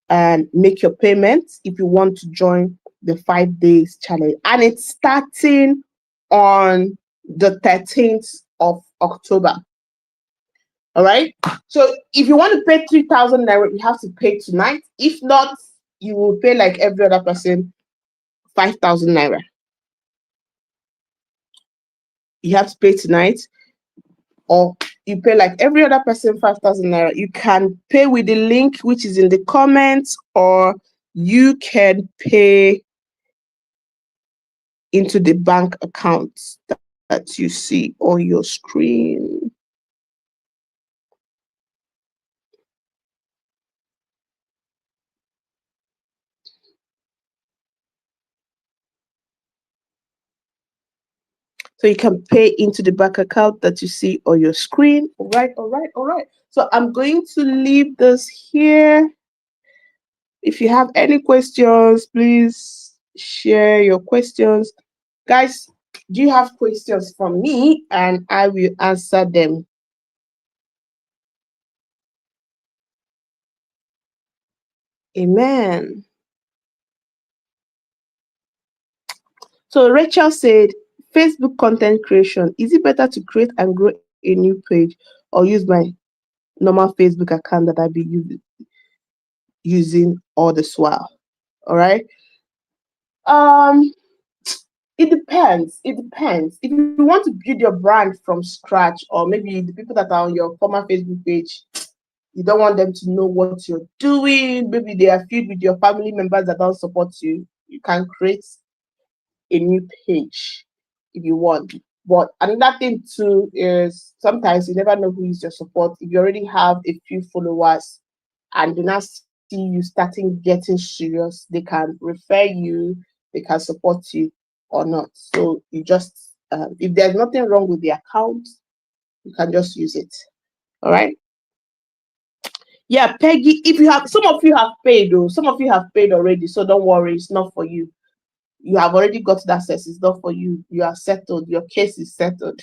and make your payments if you want to join the 5 days challenge. And it's starting on the 13th of October. All right. So if you want to pay 3,000 naira, you have to pay tonight. If not, you will pay like every other person 5,000 naira. You have to pay tonight, or you pay like every other person 5,000 naira. You can pay with the link which is in the comments, or you can pay into the bank account that you see on your screen. So you can pay into the bank account that you see on your screen. All right. So I'm going to leave this here. If you have any questions, please share your questions. Guys, do you have questions from me? And I will answer them. Amen. So Rachel said, Facebook content creation, is it better to create and grow a new page or use my normal Facebook account that I be using all this while? All right. It depends. If you want to build your brand from scratch, or maybe the people that are on your former Facebook page, you don't want them to know what you're doing. Maybe they are filled with your family members that don't support you. You can create a new page if you want. But another thing too is sometimes you never know who is your support. If you already have a few followers and do not see you starting getting serious, they can refer you, they can support you or not. So you just, if there's nothing wrong with the account, you can just use it. All right. Yeah, Peggy, if you have, some of you have paid, though. Some of you have paid already, so don't worry, it's not for you. You have already got that access, it's not for you. You are settled, your case is settled.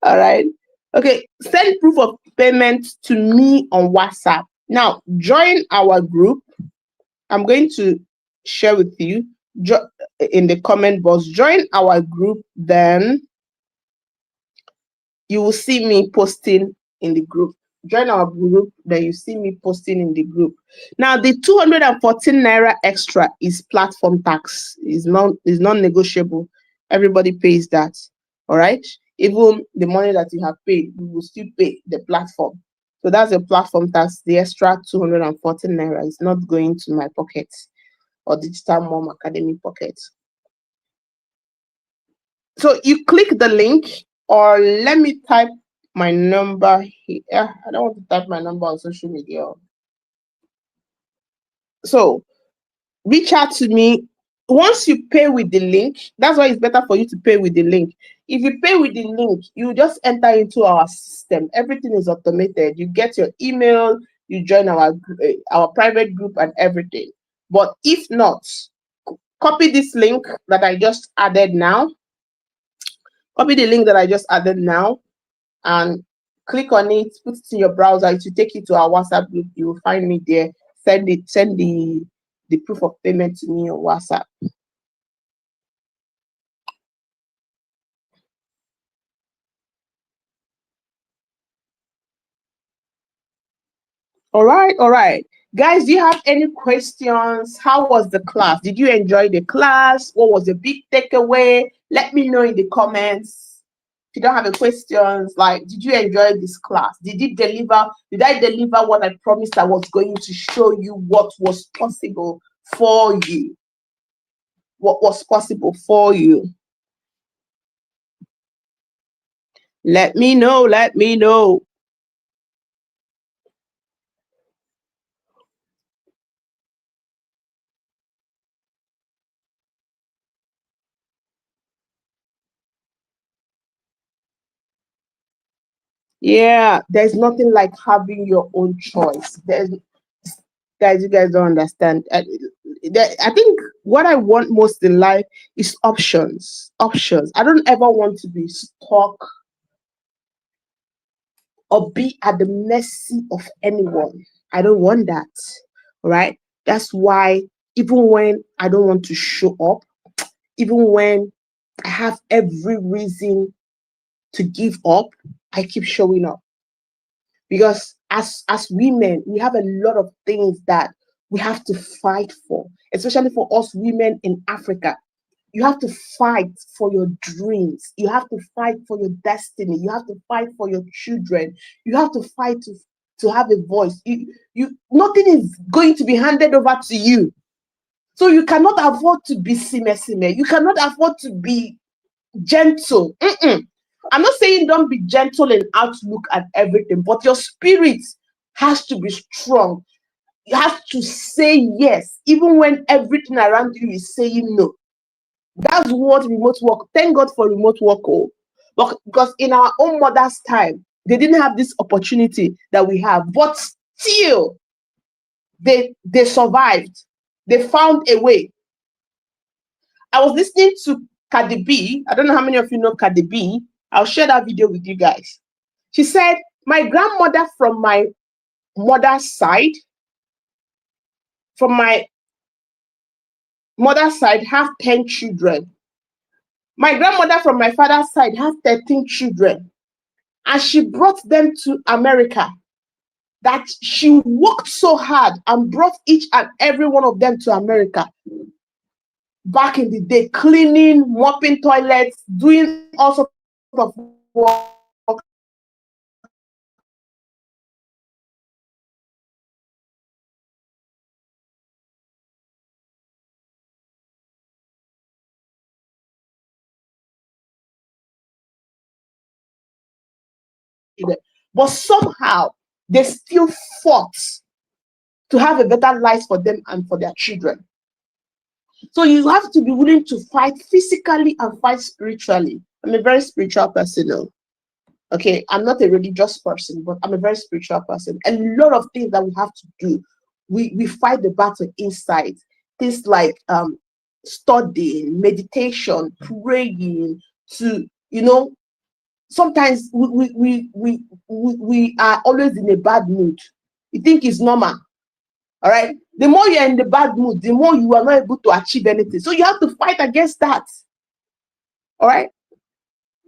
All right. Okay, send proof of payment to me on WhatsApp. Now, join our group. I'm going to share with you in the comment box. Join our group, then you will see me posting in the group. Join our group, then you see me posting in the group. Now, the 214 naira extra is platform tax. Is non-negotiable. Everybody pays that. All right. Even the money that you have paid, you will still pay the platform. So that's a platform tax. The extra 214 naira is not going to my pocket or Digital Mom Academy pocket. So you click the link, or let me type my number here. I don't want to type my number on social media. So reach out to me. Once you pay with the link, that's why it's better for you to pay with the link. If you pay with the link, you just enter into our system. Everything is automated. You get your email, you join our private group and everything. But if not, copy this link that I just added now. Copy the link that I just added now and click on it, put it in your browser. It will take you to our WhatsApp group. You will find me there. Send the proof of payment to me on WhatsApp. All right, all right. Guys, do you have any questions? How was the class? Did you enjoy the class? What was the big takeaway? Let me know in the comments. If you don't have any questions, like, did you enjoy this class? Did it deliver? Did I deliver what I promised I was going to show you what was possible for you? What was possible for you? Let me know. Let me know. Yeah, there's nothing like having your own choice. Guys, you guys don't understand. I think what I want most in life is options. Options. I don't ever want to be stuck or be at the mercy of anyone. I don't want that. All right. That's why even when I don't want to show up, even when I have every reason to give up, I keep showing up. Because as women, we have a lot of things that we have to fight for, especially for us women in Africa. You have to fight for your dreams. You have to fight for your destiny. You have to fight for your children. You have to fight to have a voice. Nothing is going to be handed over to you. So you cannot afford to be sime. You cannot afford to be gentle. I'm not saying don't be gentle in outlook and everything, but your spirit has to be strong. You have to say yes, even when everything around you is saying no. That's what remote work. Thank God for remote work. Oh, but because in our own mother's time, they didn't have this opportunity that we have, but still, they survived. They found a way. I was listening to Cardi B. I don't know how many of you know Cardi B. I'll share that video with you guys. She said, my grandmother from my mother's side, from my mother's side, have 10 children. My grandmother from my father's side have 13 children. And she brought them to America. That she worked so hard and brought each and every one of them to America. Back in the day, cleaning, mopping toilets, doing all sorts of work. But somehow they still fought to have a better life for them and for their children. So you have to be willing to fight physically and fight spiritually. I'm a very spiritual person. Okay, I'm not a religious person, but I'm a very spiritual person. A lot of things that we have to do, we fight the battle inside. Things like studying, meditation, praying, to sometimes we are always in a bad mood. You think it's normal. All right. The more you're in the bad mood, the more you are not able to achieve anything. So you have to fight against that. All right.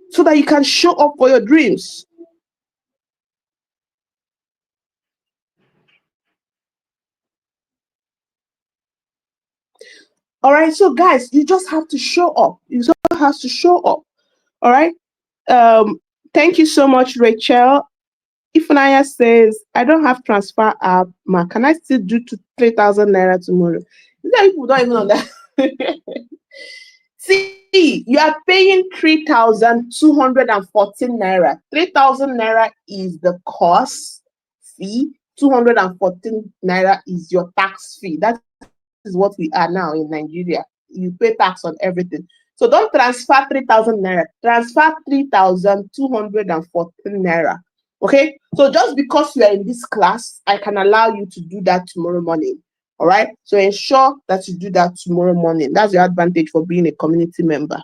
So that you can show up for your dreams. All right. So guys, you just have to show up. You just have to show up. All right. Thank you so much, Rachel. Ifunanya says, I don't have transfer app. Ma, can I still do to 3,000 naira tomorrow? People don't even know that. See, you are paying 3,214 naira. 3,000 naira is the course fee 214 naira is your tax fee. That is what we are now in Nigeria. You pay tax on everything. So don't transfer 3,000 naira. Transfer 3,214 naira. Okay? So just because you are in this class, I can allow you to do that tomorrow morning. All right? So ensure that you do that tomorrow morning. That's your advantage for being a community member.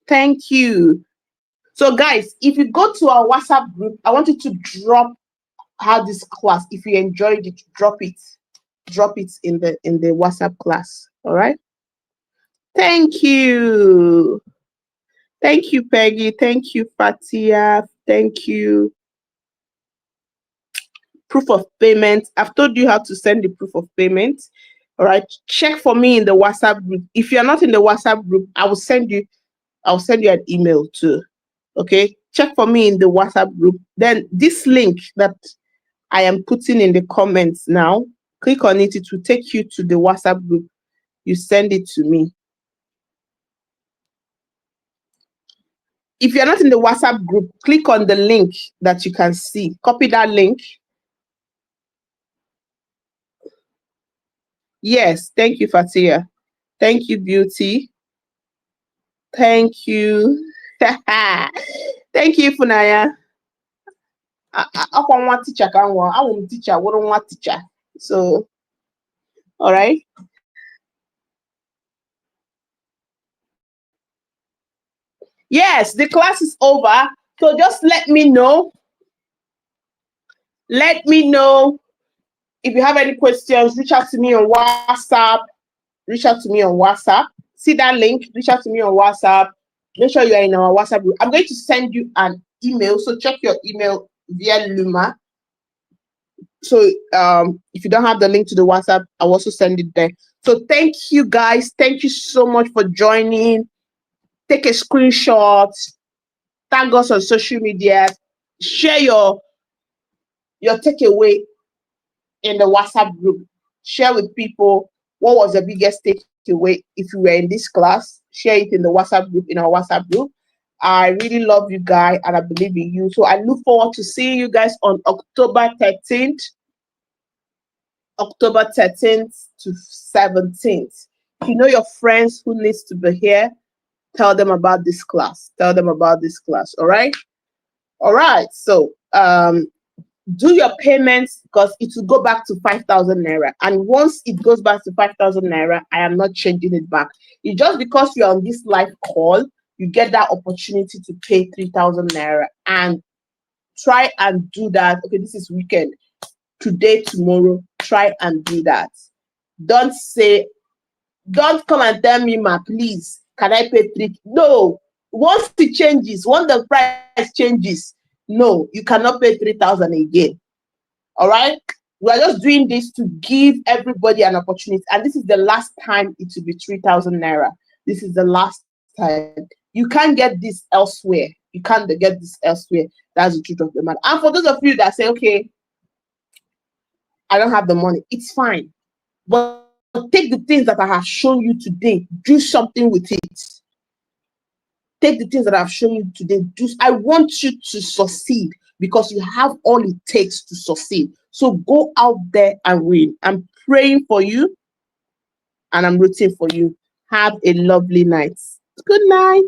Thank you. So guys, if you go to our WhatsApp group, I want you to drop how this class, if you enjoyed it, drop it in the WhatsApp class. All right. Thank you. Thank you, Peggy. Thank you, Fatia. Thank you. Proof of payment. I've told you how to send the proof of payment. All right. Check for me in the WhatsApp group. If you're not in the WhatsApp group, I'll send you an email too. Okay. Check for me in the WhatsApp group. Then this link that I am putting in the comments now, click on it. It will take you to the WhatsApp group. You send it to me. If you're not in the WhatsApp group, click on the link that you can see. Copy that link. Yes, thank you, Fatia. Thank you, Beauty. Thank you. Thank you, Funaya. I want one teacher. I want teacher. I want one teacher. So, all right. Yes, the class is over. So just let me know. Let me know if you have any questions. Reach out to me on WhatsApp. Reach out to me on WhatsApp. See that link. Reach out to me on WhatsApp. Make sure you are in our WhatsApp group. I'm going to send you an email. So check your email via Luma. So if you don't have the link to the WhatsApp, I'll also send it there. So thank you guys. Thank you so much for joining. Take a screenshot. Tag us on social media. Share your takeaway in the WhatsApp group. Share with people what was the biggest takeaway if you were in this class. Share it in the WhatsApp group, in our WhatsApp group. I really love you guys and I believe in you. So I look forward to seeing you guys on October 13th. October 13th to 17th. If you know your friends who needs to be here, tell them about this class. Tell them about this class. All right. All right. So do your payments because it will go back to 5,000 naira. And once it goes back to 5,000 naira, I am not changing it back. It's just because you're on this live call, you get that opportunity to pay 3,000 naira and try and do that. Okay, this is weekend. Today, tomorrow, try and do that. Don't come and tell me, ma, please, can I pay 3? No. Once it changes, once the price changes, no, you cannot pay 3,000 again. All right? We are just doing this to give everybody an opportunity. And this is the last time it will be 3,000 naira. This is the last time. You can't get this elsewhere. You can't get this elsewhere. That's the truth of the matter. And for those of you that say, okay, I don't have the money, it's fine. But take the things that I have shown you today, do something with it. Take the things that I've shown you today. I want you to succeed because you have all it takes to succeed. So go out there and win. I'm praying for you and I'm rooting for you. Have a lovely night. Good night.